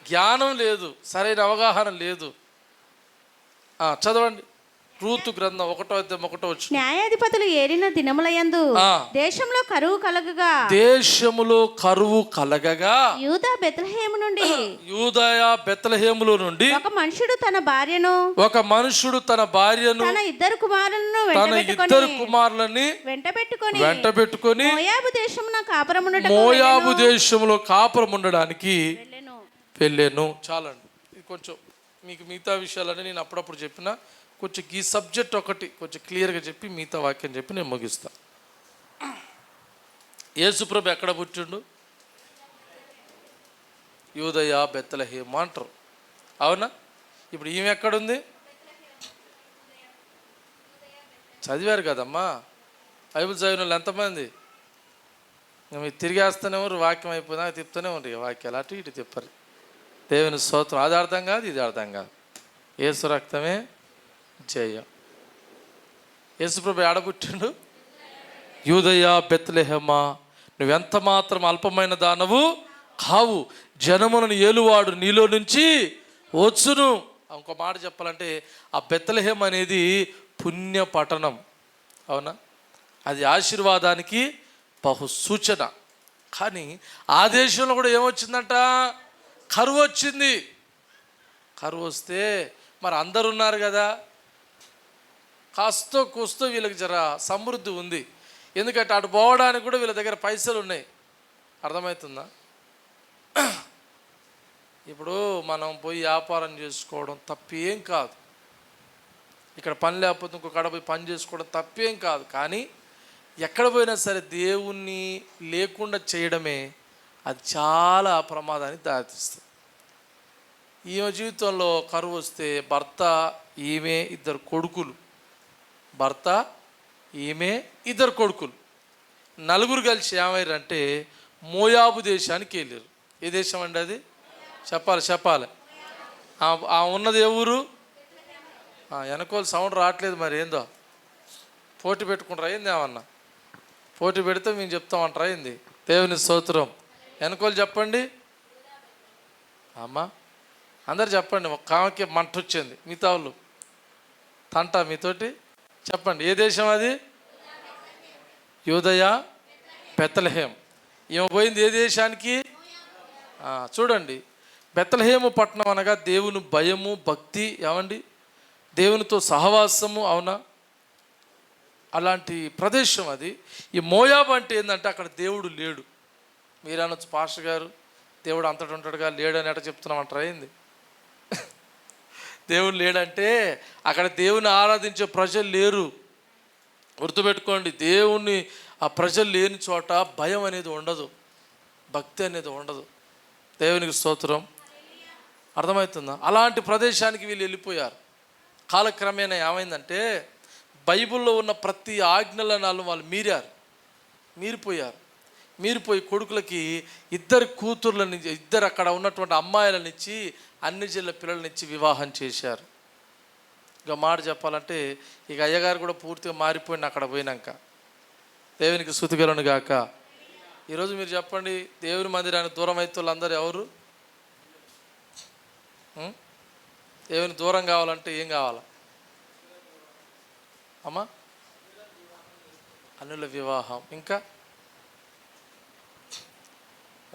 జ్ఞానం లేదు, సరైన అవగాహన లేదు. చదవండి రూతు గ్రంథం 1వ అధ్యాయం 1వ వచనం. న్యాయాధిపతులు ఏలిన దినములయందు దేశంలో కరువు కలగగా యూదా బెత్లెహేములో నుండి ఒక మనుషుడు తన భార్యను తన ఇద్దరు కుమారులని వెంటబెట్టుకొని మోయాబు దేశంలో కాపురం ఉండడానికి వెళ్ళాను. చాలండి, ఇది కొంచెం మీకు మిగతా విషయాలని నేను అప్పుడప్పుడు చెప్పిన, కొంచెం ఈ సబ్జెక్ట్ ఒకటి కొంచెం క్లియర్గా చెప్పి మిగతా వాక్యం చెప్పి నేను ముగిస్తాను. యేసుప్రభు ఎక్కడ పుట్టిండు? యూదయ బెత్లెహేము అంటారు, అవునా? ఇప్పుడు ఈమె ఎక్కడుంది? చదివారు కదమ్మా, బైబిల్ చదివిన వాళ్ళు ఎంతమంది? మీరు తిరిగేస్తూనే ఉన్నారు, వాక్యం అయిపోయినా తిప్పుతూనే ఉంటాయి వాక్యాలు, అటు ఇటు తిప్పరు. దేవుని స్తోత్రం. అది అర్థం కాదు, ఇది అర్థం కాదు. యేసు రక్తమే జయం. యేసుప్రభు ఆడబుట్టిండు? యూదయ బెత్లెహేమా, నువ్వెంత మాత్రం అల్పమైన దానవు కావు, జనములను ఏలువాడు నీలో నుంచి వచ్చును. ఇంకో మాట చెప్పాలంటే ఆ బెత్లెహేం అనేది పుణ్య పట్టణం, అవునా? అది ఆశీర్వాదానికి బహు సూచన. కానీ ఆ దేశంలో కూడా ఏమొచ్చిందంట? కరువు వచ్చింది. కరువు వస్తే మరి అందరు ఉన్నారు కదా, కాస్తో కూస్తో వీళ్ళకి జర సమృద్ధి ఉంది. ఎందుకంటే అటు పోవడానికి కూడా వీళ్ళ దగ్గర పైసలు ఉన్నాయి. అర్థమవుతుందా? ఇప్పుడు మనం పోయి వ్యాపారం చేసుకోవడం తప్పేం కాదు, ఇక్కడ పని లేకపోతే ఇంకో కాడ పోయి పని చేసుకోవడం తప్పేం కాదు. కానీ ఎక్కడ పోయినా సరే దేవుణ్ణి లేకుండా చేయడమే అది చాలా ప్రమాదానికి దారితీస్తుంది. ఈమె జీవితంలో కరువు వస్తే భర్త, ఈమె, ఇద్దరు కొడుకులు, నలుగురు కలిసి ఏమైరంటే మోయాబు దేశానికి వెళ్ళారు. ఏ దేశం అండి అది? చెప్పాలి. ఉన్నది ఏ ఊరు? వెనకోలు సౌండ్ రావట్లేదు, మరి ఏందో పోటీ పెట్టుకుంటారా ఏంది? ఏమన్నా పోటీ పెడితే మేము చెప్తామంటారా ఏంది? దేవుని స్తోత్రం. వెనకోలు చెప్పండి అమ్మా, అందరు చెప్పండి. ఒక కామకి మంట వచ్చింది, మిగతా వాళ్ళు తంట మీతోటి చెప్పండి. ఏ దేశం అది? యూదయ బెత్లెహేం. ఈమె పోయింది ఏ దేశానికి? చూడండి, బెత్లెహేము పట్టణం అనగా దేవుని భయము, భక్తి, ఏమండి, దేవునితో సహవాసము, అవునా? అలాంటి ప్రదేశం అది. ఈ మోయాబు అంటే ఏంటంటే అక్కడ దేవుడు లేడు. మీరు అనొచ్చు, పాస్టర్ గారు దేవుడు అంతటి ఉంటాడుగా, లేడని ఎట చెప్తున్నామంటారా ఏంది? దేవుడు లేడంటే అక్కడ దేవుని ఆరాధించే ప్రజలు లేరు. గుర్తుపెట్టుకోండి, దేవుణ్ణి ఆ ప్రజలు లేని చోట భయం అనేది ఉండదు, భక్తి అనేది ఉండదు. దేవునికి స్తోత్రం. అర్థమవుతుందా? అలాంటి ప్రదేశానికి వీళ్ళు వెళ్ళిపోయారు. కాలక్రమేణా ఏమైందంటే బైబిల్లో ఉన్న ప్రతి ఆజ్ఞలను వాళ్ళు మీరిపోయి కొడుకులకి ఇద్దరు కూతుర్లని, ఇద్దరు అక్కడ ఉన్నటువంటి అమ్మాయిలనిచ్చి, అన్ని జిల్లా పిల్లలనిచ్చి వివాహం చేశారు. ఇక మాట చెప్పాలంటే ఇక అయ్యగారు కూడా పూర్తిగా మారిపోయింది అక్కడ పోయినాక. దేవునికి స్తుతి కలుగును గాక. ఈరోజు మీరు చెప్పండి, దేవుని మందిరానికి దూరం అయితే వాళ్ళందరూ ఎవరు? దేవుని దూరం కావాలంటే ఏం కావాలా అమ్మా? అన్యుల వివాహం, ఇంకా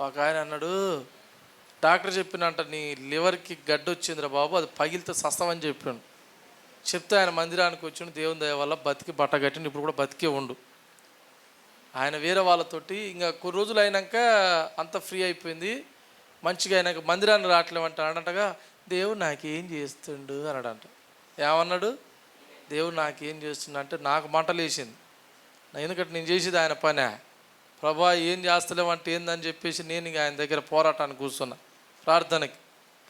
ఒక ఆయన అన్నాడు, డాక్టర్ చెప్పినంట నీ లివర్కి గడ్డ వచ్చిందిరా బాబు, అది పగిలితే సస్తామని చెప్పాను. చెప్తే ఆయన మందిరానికి వచ్చిండు, దేవుని దయ వల్ల బతికి బట్ట కట్టిండు, ఇప్పుడు కూడా బతికే ఉండు. ఆయన వేరే వాళ్ళతోటి ఇంకా కొన్ని రోజులు అయినాక అంత ఫ్రీ అయిపోయింది, మంచిగా అయినాక మందిరాన్ని రావట్లేమంట. అనంటగా దేవుడు నాకేం చేస్తుండు అన్నాడంట. ఏమన్నాడు? దేవుడు నాకేం చేస్తుండ అంటే నాకు మంటలు వేసింది. ఎందుకంటే నేను చేసేది ఆయన పనే. ప్రభా ఏం చేస్తలేమంటే ఏందని చెప్పేసి నేను ఇంక ఆయన దగ్గర పోరాటానికి కూర్చున్నా, ప్రార్థనకి.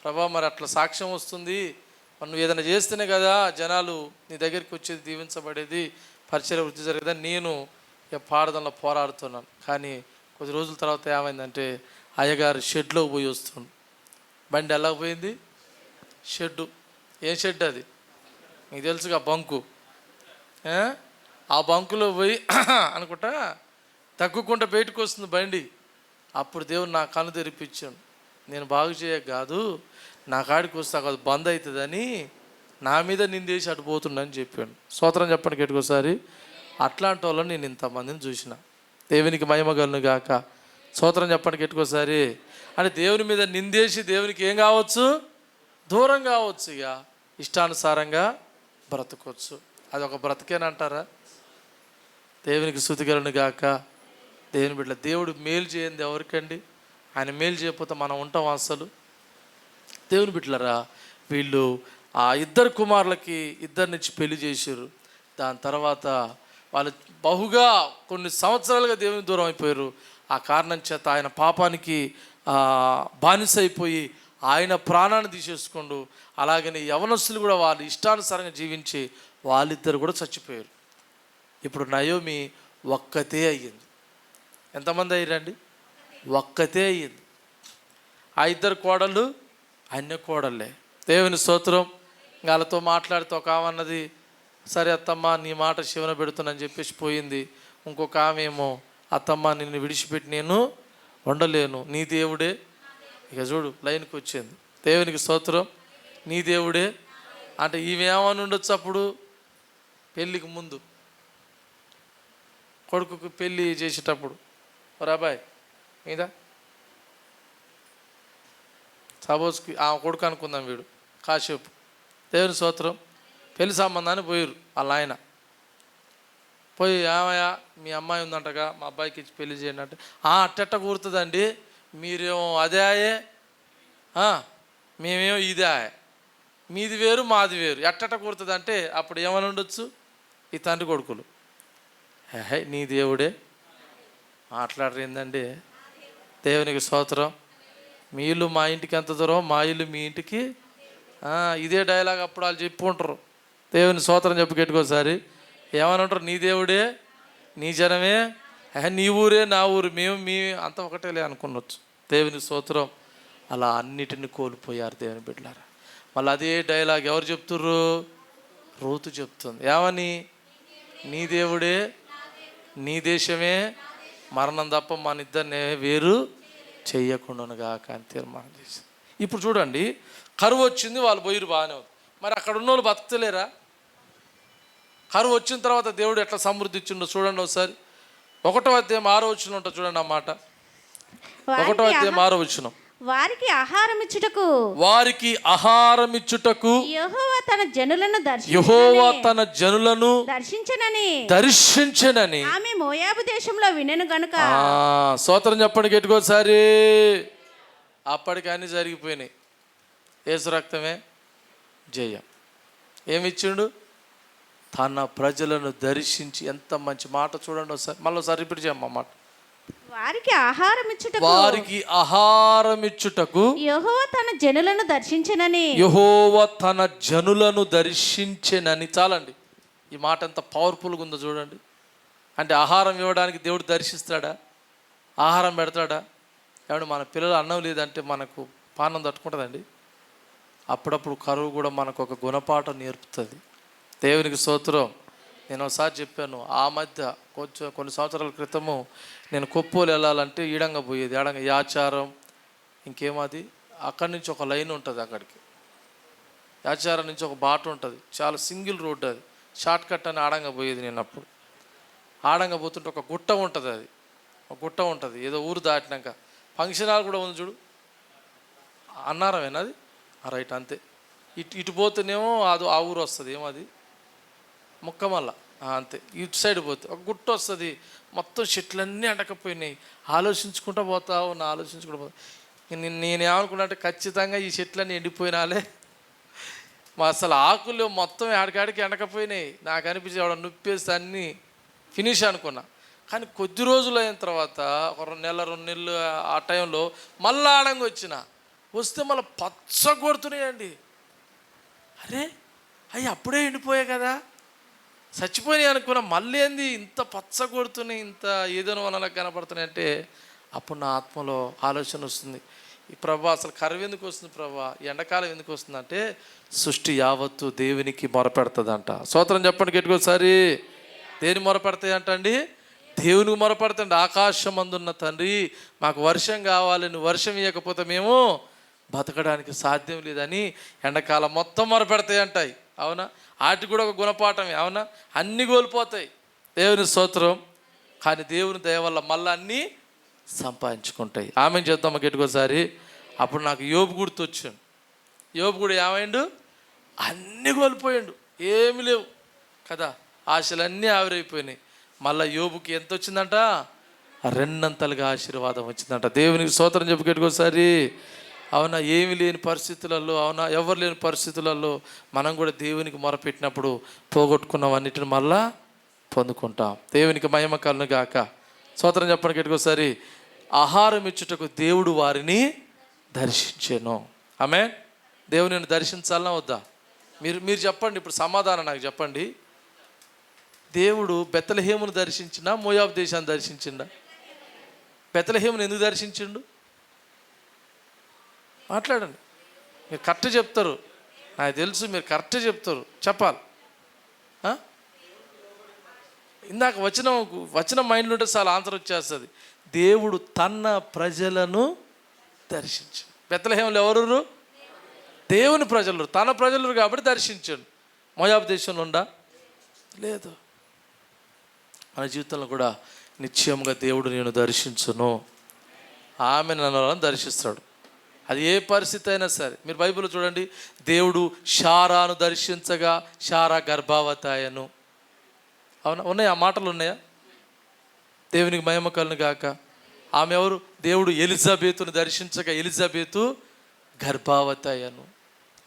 ప్రభా మరి అట్లా సాక్ష్యం వస్తుంది, నువ్వు ఏదైనా చేస్తేనే కదా జనాలు నీ దగ్గరికి వచ్చేది, దీవించబడేది, పరిచయ వృద్ధి జరిగేదని నేను ఇక పాడదంలో పోరాడుతున్నాను. కానీ కొద్ది రోజుల తర్వాత ఏమైందంటే అయ్యగారు షెడ్లో పోయి వస్తుండు. బండి ఎలా పోయింది? షెడ్డు. ఏం షెడ్ అది? మీకు తెలుసుగా, బంకు. ఆ బంకులో పోయి అనుకుంటా తగ్గుకుంటా బయటకు వస్తుంది బండి. అప్పుడు దేవుడు నా కన్ను తెరిపించాడు. నేను బాగు చేయక కాదు, నా కాడికి వస్తా కాదు బంద్ అవుతుందని నా మీద నిందేసి అటు పోతుండని చెప్పాడు. స్తోత్రం చెప్పండి గట్టికోసారి. అట్లాంటి వాళ్ళని నేను ఇంతమందిని చూసిన. దేవునికి మహిమగలను గాక. స్తోత్రం చెప్పండి గట్టికోసారి. అంటే దేవుని మీద నిందేసి దేవునికి ఏం కావచ్చు? దూరం కావచ్చు. ఇక ఇష్టానుసారంగా బ్రతకొచ్చు. అది ఒక బ్రతికేనంటారా? దేవునికి స్తుతికలను గాక. దేవుని బిడ్డ, దేవుడు మేలు చేయండి ఎవరికండి? ఆయన మేలు చేయకపోతే మనం ఉంటాం అసలు? దేవుని బిడ్డలరా, వీళ్ళు ఆ ఇద్దరు కుమారులకి ఇద్దరినిచ్చి పెళ్లి చేశారు. దాని తర్వాత వాళ్ళు బహుగా కొన్ని సంవత్సరాలుగా దేవుని దూరం అయిపోయారు. ఆ కారణం చేత ఆయన పాపానికి బానిస అయిపోయి ఆయన ప్రాణాన్ని తీసేసుకోండు. అలాగని యవనస్తులు కూడా వాళ్ళు ఇష్టానుసారంగా జీవించి వాళ్ళిద్దరు కూడా చచ్చిపోయారు. ఇప్పుడు నయోమి ఒక్కతే అయ్యింది. ఎంతమంది అయ్యారండి? ఒక్కతే అయ్యింది. ఆ ఇద్దరు కోడళ్ళు అన్య కోడళ్ళే. దేవుని స్తోత్రం. వాళ్ళతో మాట్లాడితే ఒక ఆమె అన్నది, సరే అత్తమ్మ నీ మాట శివన పెడుతున్నాని చెప్పేసి పోయింది. ఇంకొక ఆమె ఏమో, అత్తమ్మ నిన్ను విడిచిపెట్టి నేను ఉండలేను, నీ దేవుడే. ఇక చూడు లైన్కి వచ్చింది. దేవునికి స్తోత్రం. నీ దేవుడే అంటే ఈమె ఏమని ఉండొచ్చు అప్పుడు? పెళ్ళికి ముందు కొడుకుకు పెళ్ళి చేసేటప్పుడు, రాబాయ్ మీద సపోజ్కి ఆ కొడుకు అనుకుందాం, వీడు కాసేపు. దేవుని స్తోత్రం. పెళ్లి సంబంధాన్ని పోయారు వాళ్ళ ఆయన. పోయి ఏమయ్యా మీ అమ్మాయి ఉందంటగా, మా అబ్బాయికి ఇచ్చి పెళ్లి చేయండి అంటే, అట్టెట్ట కూరుతుందండి, మీరేమో అదే ఆయే, మేమేమో ఇదే ఆయే, మీది వేరు మాది వేరు, ఎట్టెట్ట కూరుతుంది అంటే అప్పుడు ఏమని ఉండొచ్చు ఈ తండ్రి కొడుకులు? నీ దేవుడే మాట్లాడరేందండి. దేవునికి స్తోత్రం. మీ ఇల్లు మా ఇంటికి ఎంత దూరం, మా ఇల్లు మీ ఇంటికి. ఇదే డైలాగ్ అప్పుడు వాళ్ళు చెప్పుకుంటారు. దేవుని స్తోత్రం చెప్పి గట్టుకోసారి. ఏమని ఉంటారు? నీ దేవుడే, నీ జనమే, నీ ఊరే నా ఊరు, మేము మీ అంత ఒకటేలే అనుకున్నచ్చు. దేవుని స్తోత్రం. అలా అన్నిటిని కోల్పోయారు దేవుని బిడ్డలారా. మళ్ళీ అదే డైలాగ్ ఎవరు చెప్తుర్రు? రూతు చెప్తుంది. ఏమని? నీ దేవుడే, నీ దేశమే, మరణం తప్ప మన ఇద్దరిని వేరు చెయ్యకుండానుగా అని తీర్మానం చేసి. ఇప్పుడు చూడండి, కరువు వచ్చింది, వాళ్ళు పోయిరు బాగానే ఉంది. మరి అక్కడ ఉన్న వాళ్ళు బతకలేరా? కరువు వచ్చిన తర్వాత దేవుడు ఎట్లా సమృద్ధి ఇచ్చిండో చూడండి ఒకసారి. 1వ అధ్యాయం 6వ వచనం ఉంటుంది చూడండి. ఆ మాట 1వ అధ్యాయం 6వ వచనం. వారికి ఆహారం ఇచ్చుటకు, వారికి ఆహారం ఇచ్చుటకు యెహోవా తన జనులను దర్శించనని ఆమె మోయాబు దేశంలో వినెను గనుక. స్తోత్రం చెప్పండి గట్టికోసారి. అప్పటికి అన్ని జరిగిపోయినాయి. యేసు రక్తమే జయం. ఏమిచ్చిండు? తన ప్రజలను దర్శించి. ఎంత మంచి మాట చూడండి ఒకసారి. మళ్ళీ ఒకసారి రిపీట్ చేయమ్మా మాట. వారికి ఆహారం ఇచ్చుటకు యెహోవా తన జనులను దర్శించెనని. యెహోవా తన జనులను దర్శించెనని. చాలండి. ఈ మాట ఎంత పవర్ఫుల్గా ఉందో చూడండి. అంటే ఆహారం ఇవ్వడానికి దేవుడు దర్శిస్తాడా? ఆహారం పెడతాడా? ఏమంటే మన పిల్లలు అన్నం లేదంటే మనకు పానం తట్టుకుంటుందండి. అప్పుడప్పుడు కరువు కూడా మనకు ఒక గుణపాఠం నేర్పుతుంది. దేవునికి స్తోత్రం. నేను ఒకసారి చెప్పాను, ఆ మధ్య కొన్ని సంవత్సరాల క్రితము నేను కొప్పోలు వెళ్ళాలంటే ఈడంగా పోయేది. ఈడంగా యాచారం, ఇంకేమది, అక్కడి నుంచి ఒక లైన్ ఉంటుంది. అక్కడికి యాచారం నుంచి ఒక బాట ఉంటుంది, చాలా సింగిల్ రోడ్డు, అది షార్ట్ కట్ అని ఆడంగా పోయేది. నేను అప్పుడు ఆడంగా పోతుంటే ఒక గుట్ట ఉంటుంది, అది ఒక గుట్ట ఉంటుంది. ఏదో ఊరు దాటినాక ఫంక్షన్ హాల్ కూడా ఉంది చూడు, అన్నారమేనా అది? రైట్, అంతే. ఇటు పోతేనేమో అది ఆ ఊరు వస్తుంది, ఏమో అది ముక్కమల్ల, అంతే. ఇటు సైడ్ పోతే ఒక గుట్ట వస్తుంది, మొత్తం చెట్లన్నీ అడకపోయినాయి. ఆలోచించుకుంటూ పోతావు, ఆలోచించుకుంటూ పోతా. నేనేమనుకున్నా అంటే ఖచ్చితంగా ఈ చెట్లన్నీ ఎండిపోయినాలే, మా అసలు ఆకులు మొత్తం ఆడికాడికి ఎండకపోయినాయి. నాకు అనిపించి ఆవిడ నొప్పేస్తే అన్నీ ఫినిష్ అనుకున్నా. కానీ కొద్ది రోజులు అయిన తర్వాత ఒక 2 నెలలు ఆ టైంలో మళ్ళీ ఆడంగా వస్తే మళ్ళీ పచ్చ కొడుతున్నాయండి. అరే అవి అప్పుడే ఎండిపోయాయి కదా, చచ్చిపోయినాయి అనుకున్నా. మళ్ళీ ఏంది ఇంత పచ్చ కొడుతున్నాయి, ఇంత ఏదైనా వనలకు కనపడుతున్నాయి అంటే అప్పుడు నా ఆత్మలో ఆలోచన వస్తుంది, ఈ ప్రభా అసలు కరువు ఎందుకు వస్తుంది ప్రభా, ఎండాకాలం ఎందుకు వస్తుంది అంటే సృష్టి యావత్తు దేవునికి మొరపెడుతుందంట. స్తోత్రం చెప్పండి గట్టికోసారి. దేని మొరపెడతాయి అంటండి? దేవునికి మొరపెడతండి. ఆకాశం అందున్న తండ్రి, మాకు వర్షం కావాలి, నువ్వు వర్షం ఇవ్వకపోతే మేము బతకడానికి సాధ్యం లేదని ఎండాకాలం మొత్తం మొరపెడతాయి అంటాయి. అవునా? వాటికి కూడా ఒక గుణపాఠమే. అవునా? అన్నీ కోల్పోతాయి, దేవుని స్తోత్రం. కానీ దేవుని దయ వల్ల మళ్ళీ అన్నీ సంపాదించుకుంటాయి. ఆమె చేద్దాం గట్టికోసారి. అప్పుడు నాకు యోబు గుర్తొచ్చాడు. యోబు కూడా ఏమైండు? అన్నీ కోల్పోయిండు, ఏమి లేవు కదా, ఆశలన్నీ ఆవిరైపోయినాయి. మళ్ళీ యోబుకి ఎంత వచ్చిందంట? 2 అంతలుగా ఆశీర్వాదం వచ్చిందంట. దేవునికి స్తోత్రం చెప్పు గట్టికోసారి. అవునా? ఏమి లేని పరిస్థితులలో, అవునా, ఎవరు లేని పరిస్థితులలో మనం కూడా దేవునికి మొరపెట్టినప్పుడు పోగొట్టుకున్నవన్నిటిని మళ్ళా పొందుకుంటాం. దేవునికి మహిమ కలుగును గాక. స్తోత్రం చెప్పండి గట్టికోసారి. ఆహారం ఇచ్చుటకు దేవుడు వారిని దర్శించెను. ఆమె దేవుని నేను దర్శించాలన్నా వద్దా? మీరు చెప్పండి, ఇప్పుడు సమాధానం నాకు చెప్పండి. దేవుడు బెత్లెహేమును దర్శించినా మోయాబు దేశాన్ని దర్శించిండా? బెత్లెహేమును ఎందుకు దర్శించిండు? మాట్లాడండి. మీరు కరెక్ట్ చెప్తారు, నాకు తెలుసు, మీరు కరెక్ట్ చెప్తారు, చెప్పాలి. ఇందాక వచనం మైండ్లో ఉంటే చాలా ఆన్సర్ వచ్చేస్తుంది. దేవుడు తన ప్రజలను దర్శించాడు. బెత్లెహేములో ఎవరు? దేవుని ప్రజలు, తన ప్రజలు కాబట్టి దర్శించాడు. మోయాబు దేశంలో ఉండా? లేదు. మన జీవితంలో కూడా నిశ్చయంగా దేవుడు నేను దర్శించును, ఆమె నన్ను దర్శిస్తాడు. అది ఏ పరిస్థితి అయినా సరే. మీరు బైబిల్లో చూడండి, దేవుడు శారాను దర్శించగా శారా గర్భావతాయను. అవునా? ఉన్నాయా? ఆ మాటలు ఉన్నాయా? దేవునికి మహిమ కలుగును గాక. ఆమె ఎవరు? దేవుడు ఎలిజబెతును దర్శించగా ఎలిజబెతు గర్భావతాయను.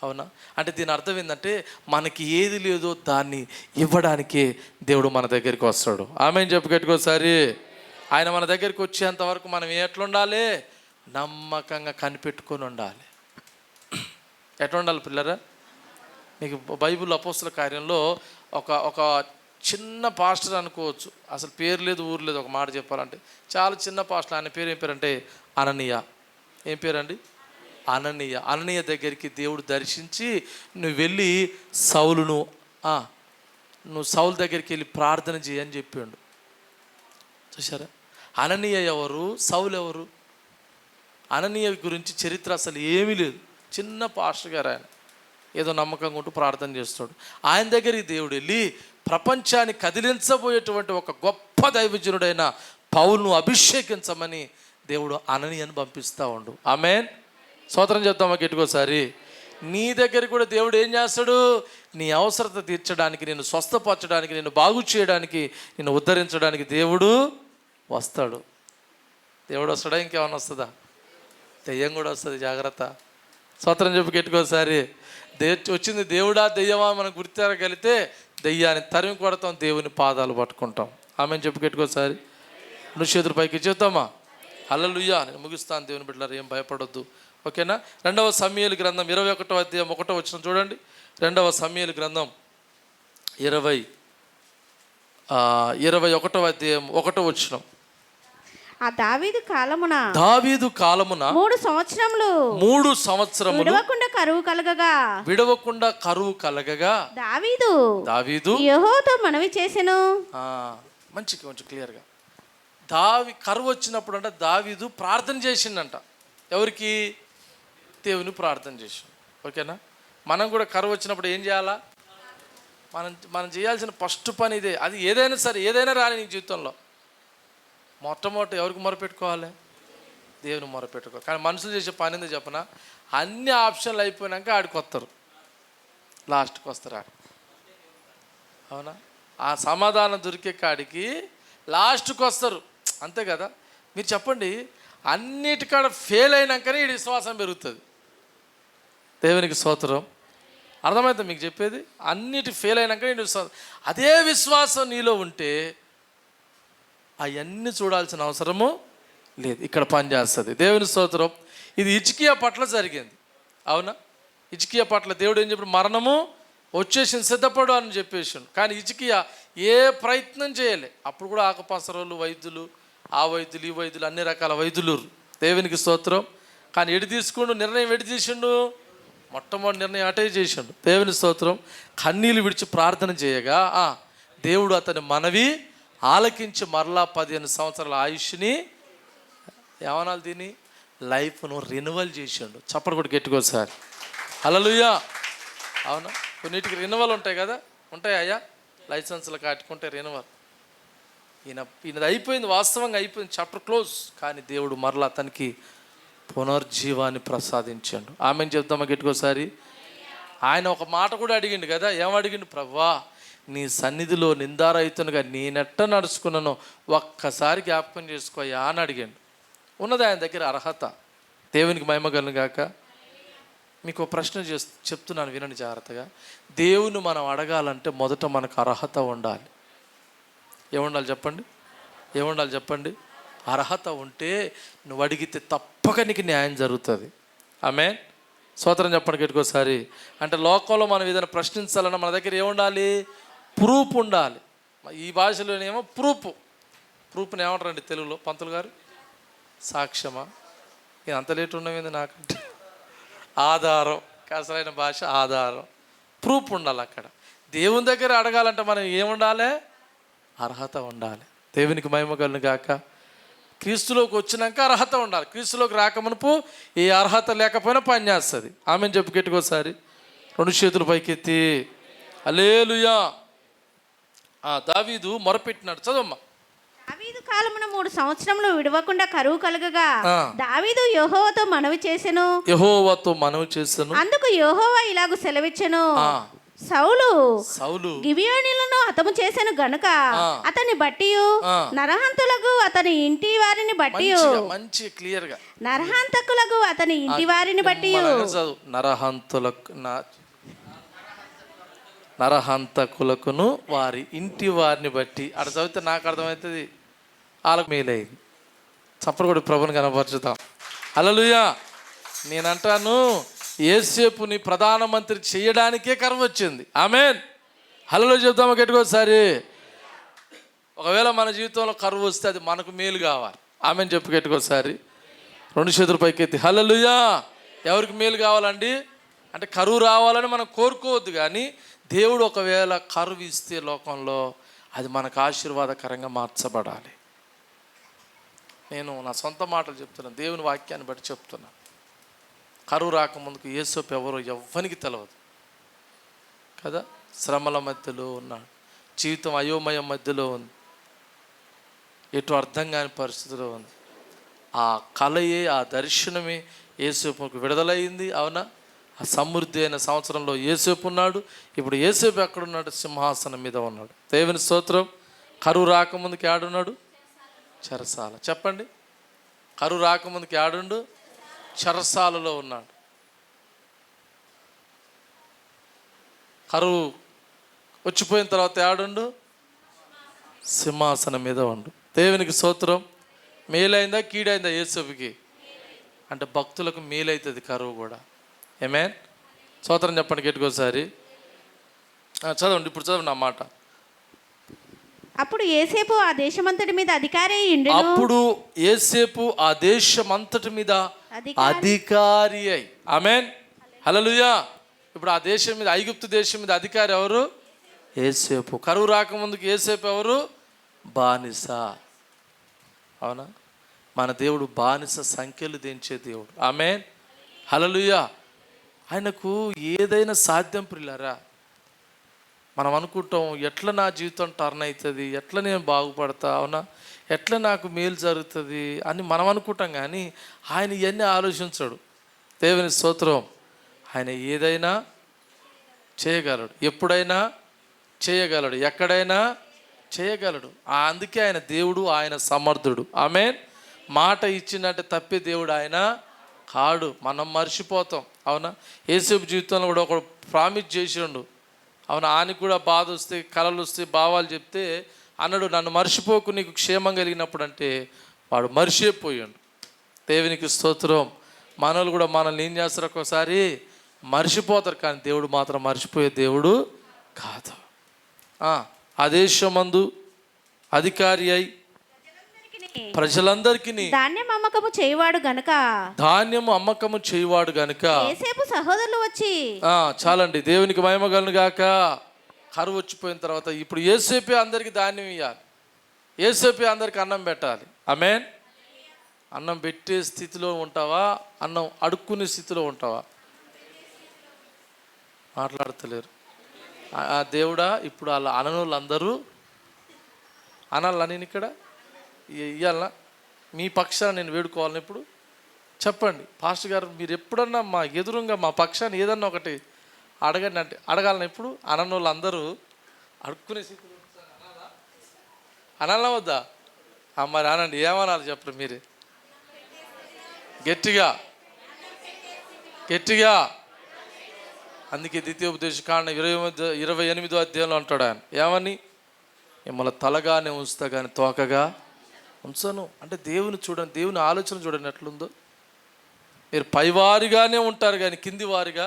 అవునా? అంటే దీని అర్థం ఏంటంటే మనకి ఏది లేదో దాన్ని ఇవ్వడానికే దేవుడు మన దగ్గరికి వస్తాడు. ఆమెను చెప్పు గట్టికోసారి. ఆయన మన దగ్గరికి వచ్చేంత వరకు మనం ఎట్లా ఉండాలి? నమ్మకంగా కనిపెట్టుకొని ఉండాలి. ఎట్లా ఉండాలి పిల్లరా? మీకు బైబిల్ అపోస్తుల కార్యంలో ఒక చిన్న పాస్టర్ అనుకోవచ్చు, అసలు పేరు లేదు ఊరు లేదు, ఒక మాట చెప్పాలంటే చాలా చిన్న పాస్టర్. ఆయన పేరు ఏం పేరంటే అననీయ. ఏం పేరండి? అననీయ. అననీయ దగ్గరికి దేవుడు దర్శించి నువ్వు వెళ్ళి నువ్వు సౌలు దగ్గరికి వెళ్ళి ప్రార్థన చేయని చెప్పాడు. చూసారా? అననీయ ఎవరు? సౌలు ఎవరు? అననీయ గురించి చరిత్ర అసలు ఏమీ లేదు. చిన్న పాస్టర్ గారు ఆయన, ఏదో నమ్మకంగా ఉంటూ ప్రార్థన చేస్తాడు. ఆయన దగ్గరికి దేవుడు వెళ్ళి ప్రపంచాన్ని కదిలించబోయేటువంటి ఒక గొప్ప దైవజనుడైన పౌలును అభిషేకించమని దేవుడు అననీయను పంపిస్తూ ఉండు. ఆమేన్. స్తోత్రం చెప్తామా గట్టికోసారి. నీ దగ్గర కూడా దేవుడు ఏం చేస్తాడు? నీ అవసరత తీర్చడానికి, నేను స్వస్థపరచడానికి, నేను బాగు చేయడానికి, నేను ఉద్ధరించడానికి దేవుడు వస్తాడు. దేవుడు వస్తాడా? ఇంకేమన్నా వస్తుందా? దెయ్యం కూడా వస్తుంది, జాగ్రత్త. స్తోత్రం చెప్పి గట్టికోసారి. వచ్చింది దేవుడా దెయ్యమా మనం గుర్తిరగలిగితే దెయ్యాన్ని తరిమి కొడతాం, దేవుని పాదాలు పట్టుకుంటాం. ఆమెను చెప్పి గట్టికోసారి. నువ్వు చేతుల పైకి చెప్తామా? హల్లెలూయా. నేను ముగిస్తాను దేవుని బిడ్డలారా, ఏం భయపడొద్దు, ఓకేనా? 2వ సమూయేలు గ్రంథం 21వ అధ్యాయం 1వ వచనం చూడండి. 2వ సమూయేలు గ్రంథం 21వ అధ్యాయం 1వ వచనం. ఆ దావీదు కాలమున 3 సంవత్సరములు విడవకుండా కరువు కలగగా దావీదు యెహోవాతో మనవి చేసెను. కొంచెం క్లియర్గా. కరువు వచ్చినప్పుడు అంటే దావీదు ప్రార్థన చేసిండంట. ఎవరికి? దేవుని ప్రార్థన చేసి. ఓకేనా? మనం కూడా కరువు వచ్చినప్పుడు ఏం చేయాలా? మనం చేయాల్సిన ఫస్ట్ పని ఇదే. అది ఏదైనా సరే, ఏదైనా రాని నీ జీవితంలో మొట్టమొదటి ఎవరికి మొరపెట్టుకోవాలి? దేవుని మొరపెట్టుకో. కానీ మనుషులు చేసే పని ఎందుకు చెప్పనా, అన్ని ఆప్షన్లు అయిపోయినాక ఆడికి వస్తారు, లాస్ట్కి వస్తారు ఆడు. అవునా? ఆ సమాధానం దొరికే కాడికి లాస్ట్కి వస్తారు, అంతే కదా. మీరు చెప్పండి, అన్నిటికాడ ఫెయిల్ అయినాకనే ఈ విశ్వాసం పెరుగుతుంది. దేవునికి స్తోత్రం. అర్థమవుతుంది మీకు చెప్పేది? అన్నిటి ఫెయిల్ అయినాక నేను విశ్వాసం, అదే విశ్వాసం నీలో ఉంటే అవన్నీ చూడాల్సిన అవసరము లేదు, ఇక్కడ పనిచేస్తుంది. దేవుని స్తోత్రం. ఇది హిజ్కియా పట్ల జరిగింది. అవునా? హిజ్కియా పట్ల దేవుడు ఏం చెప్పాడు, మరణము వచ్చేసింది, సిద్ధపడు అని చెప్పేసాడు. కానీ హిజ్కియా ఏ ప్రయత్నం చేయలే. అప్పుడు కూడా ఆకుపసరోళ్ళు, వైద్యులు, ఆ వైద్యులు, ఈ వైద్యులు, అన్ని రకాల వైద్యులు. దేవునికి స్తోత్రం. కానీ ఎడి తీసుకుండు నిర్ణయం, ఎడి చేసిండు, మొట్టమొదటి నిర్ణయం అటే చేసిండు. దేవుని స్తోత్రం. కన్నీళ్ళు విడిచి ప్రార్థన చేయగా దేవుడు అతని మనవి ఆలకించి మరలా 15 సంవత్సరాల ఆయుష్ని ఏమనాలి, దీన్ని లైఫ్ను రెన్యువల్ చేసిండు. చప్పటి కూడా గట్టికోసారి హల్లెలూయా. అవునా? కొన్నిటికి రెన్యువల్ ఉంటాయి కదా, ఉంటాయా? లైసెన్సులు కాటుకుంటే రెన్యువల్. ఈయనది అయిపోయింది, వాస్తవంగా అయిపోయింది, చాప్టర్ క్లోజ్. కానీ దేవుడు మరలా అతనికి పునర్జీవాన్ని ప్రసాదించాడు. ఆమెను చెప్తామా గట్టికోసారి. ఆయన ఒక మాట కూడా అడిగిండు కదా, ఏమడిగిండు, ప్రభువా నీ సన్నిధిలో నిందారహితునిగా నేనెట్ట నడుచుకున్నానో ఒక్కసారి జ్ఞాపకం చేసుకోయా అని అడిగాడు. ఉన్నది ఆయన దగ్గర అర్హత. దేవునికి మహిమ కలుగును గాక. మీకు ప్రశ్న చెప్తున్నాను, వినండి జాగ్రత్తగా. దేవుని మనం అడగాలంటే మొదట మనకు అర్హత ఉండాలి. ఏముండాలి చెప్పండి? ఏముండాలి చెప్పండి? అర్హత ఉంటే నువ్వు అడిగితే తప్పక నీకు న్యాయం జరుగుతుంది. ఆమేన్. స్తోత్రం చెప్పండి గట్టికోసారి. అంటే లోకంలో మనం ఏదైనా ప్రశ్నించాలన్నా మన దగ్గర ఏముండాలి? ప్రూఫ్ ఉండాలి. ఈ భాషలోనేమో ప్రూఫ్ని ఏమంటారండి తెలుగులో పంతులు గారు? సాక్ష్యమా? ఇది అంత లేట్ ఉన్నది నాకంటే. ఆధారం, అసలైన భాష ఆధారం, ప్రూఫ్ ఉండాలి. అక్కడ దేవుని దగ్గర అడగాలంటే మనం ఏముండాలి? అర్హత ఉండాలి. దేవునికి మహిమ కలుగును గాక. క్రీస్తులోకి వచ్చినాక అర్హత ఉండాలి. క్రీస్తులోకి రాకమునుపు ఏ అర్హత లేకపోయినా పని చేస్తుంది. ఆమెను చెప్పు గట్టికోసారి. 2 చేతులు పైకెత్తి హల్లెలూయా. దావీదు మొరపెట్టినాడు. చదవమ్మా. దావీదు కాలమున 3 సంవత్సరములు విడవకుండా కరువు కలగగా దావీదు యెహోవాతో మనవి చేసెను. అందుకు యెహోవా ఇలాగు సెలవిచ్చెను, సౌలు గిబియోనీయులను హతము చేసెను గనుక అతని బట్టి నరహంతులకు అతని ఇంటి వారిని బట్టి, మంచి క్లియర్ గా, నరహంతకులకు అతని ఇంటి వారిని బట్టి, నరహంతకులకును వారి ఇంటి వారిని బట్టి. అక్కడ చదివితే నాకు అర్థమవుతుంది, వాళ్ళకు మేలైంది. చప్పటి కూడా ప్రభుని కనపరుచుతాం. హల్లెలూయా. నేనంటాను, యేసేపుని ప్రధానమంత్రి చేయడానికే కరువు వచ్చింది. ఆమేన్. హల్లెలూయా చెప్తామా గట్టికోసారి. ఒకవేళ మన జీవితంలో కరువు వస్తే అది మనకు మేలు కావాలి. ఆమేన్ చెప్పు గట్టికోసారి. 2 చేతుల పైకెత్తి హల్లెలూయా. ఎవరికి మేలు కావాలండి? అంటే కరువు రావాలని మనం కోరుకోవద్దు, కానీ దేవుడు ఒకవేళ కరువు ఇస్తే లోకంలో అది మనకు ఆశీర్వాదకరంగా మార్చబడాలి. నేను నా సొంత మాటలు చెప్తున్నాను, దేవుని వాక్యాన్ని బట్టి చెప్తున్నాను. కరువు రాకముందుకు యేసోపు ఎవరో ఎవ్వనికి తెలియదు కదా. శ్రమల మధ్యలో ఉన్నాడు, జీవితం అయోమయం మధ్యలో ఉంది, ఎటు అర్థం కాని పరిస్థితిలో ఉంది. ఆ కలయే, ఆ దర్శనమే యేసోపుకు విడుదలయ్యింది. అవునా? ఆ సమృద్ధి అయిన సంవత్సరంలో యేసోపు ఉన్నాడు. ఇప్పుడు యేసోపు ఎక్కడున్నాడు? సింహాసనం మీద ఉన్నాడు. దేవుని స్తోత్రం. కరువు రాకముందుకు ఏడున్నాడు? చెరసాల. చెప్పండి. కరువు రాకముందుకు ఏడుండు? చెరసాలలో ఉన్నాడు. కరువు వచ్చిపోయిన తర్వాత ఏడుండు? సింహాసనం మీద ఉండు. దేవునికి స్తోత్రం. మేలైందా కీడైందా యేసోపుకి? అంటే భక్తులకు మేలైతుంది కరువు కూడా. ఆమేన్. స్తోత్రం చెప్పండి గట్టికోసారి. చదవండి, ఇప్పుడు చదవండి ఆ మాట. అప్పుడు యేసేపు ఆ దేశమంతటి మీద అధికారి అయ్యిండు. అప్పుడు యేసేపు ఆ దేశమంతటి మీద అధికారి అయి. ఆమేన్. హల్లెలూయా. ఇప్పుడు ఆ దేశం మీద, ఐగుప్తు దేశం మీద అధికారి ఎవరు? యేసేపు. కరువు రాకముందుకు యేసేపు ఎవరు? బానిస. అవునా? మన దేవుడు బానిస సంఖ్యలు దించే దేవుడు. ఆమేన్. హల్లెలూయా. ఆయనకు ఏదైనా సాధ్యం ప్రియులారా. మనం అనుకుంటాం ఎట్లా నా జీవితం టర్న్ అవుతుంది, ఎట్లా నేను బాగుపడతా, అవునా, ఎట్లా నాకు మేలు జరుగుతుంది అని మనం అనుకుంటాం. కానీ ఆయన ఇవన్నీ ఆలోచించాడు. దేవుని స్తోత్రం. ఆయన ఏదైనా చేయగలడు, ఎప్పుడైనా చేయగలడు, ఎక్కడైనా చేయగలడు. అందుకే ఆయన దేవుడు, ఆయన సమర్థుడు. ఆమేన్. మాట ఇచ్చిందంటే తప్పే దేవుడు ఆయన కాడు. మనం మర్చిపోతాం, అవునా. యేసేపు జీవితంలో కూడా ఒక ప్రామిస్ చేసిండు, అవునా. ఆయనకు కూడా బాధ వస్తే, కలలు వస్తే, భావాలు చెప్తే అన్నాడు, నన్ను మర్చిపోకు నీకు క్షేమం కలిగినప్పుడు. అంటే వాడు మర్చిపోయాడు. దేవునికి స్తోత్రం. మనలు కూడా మనల్ని ఏం చేస్తారు, ఒక్కోసారి మర్చిపోతారు. కానీ దేవుడు మాత్రం మర్చిపోయే దేవుడు కాదు. ఆదేశమందు అధికారి అయి ప్రజలందరికీ ధాన్యం అమ్మకము చేయవాడు గనుక, ధాన్యము అమ్మకము చేయవాడు గనుక యేసేపు సహోదరులు వచ్చి, చాలండి, దేవునికి మహిమ కలుగును గాక. కరువు వచ్చిపోయిన తర్వాత ఇప్పుడు యేసేపే అందరికి ధాన్యం ఇవ్వాలి, యేసేపే అందరికి అన్నం పెట్టాలి. ఆమేన్. అన్నం పెట్టే స్థితిలో ఉంటావా, అన్నం అడుక్కునే స్థితిలో ఉంటావా? మాట్లాడతలేరు. దేవుడా ఇప్పుడు వాళ్ళ అననోళ్ళు అందరూ అనాలా, నేను ఇక్కడ ఇవ్వాలనా? మీ పక్షాన్ని నేను వేడుకోవాలని ఇప్పుడు చెప్పండి. పాస్టర్ గారు మీరు ఎప్పుడన్నా మా ఎదురుగా మా పక్షాన్ని ఏదన్నా ఒకటి అడగండి అంటే అడగాలని. ఇప్పుడు అననోళ్ళు అందరూ అడుక్కునే స్థితిలో అనాలా వద్దా? మరి అనండి, ఏమనాలి చెప్పండి మీరే గట్టిగా గట్టిగా. అందుకే ద్వితీయోపదేశకాండ 28వ అధ్యాయంలో అంటాడు ఆయన, ఏమని? మిమ్మల్ని తలగానే ఉంచుతా కానీ తోకగా ఉంచను. అంటే దేవుని చూడండి, దేవుని ఆలోచన చూడండి ఎట్లుందో. మీరు పైవారిగానే ఉంటారు కానీ కింది వారిగా.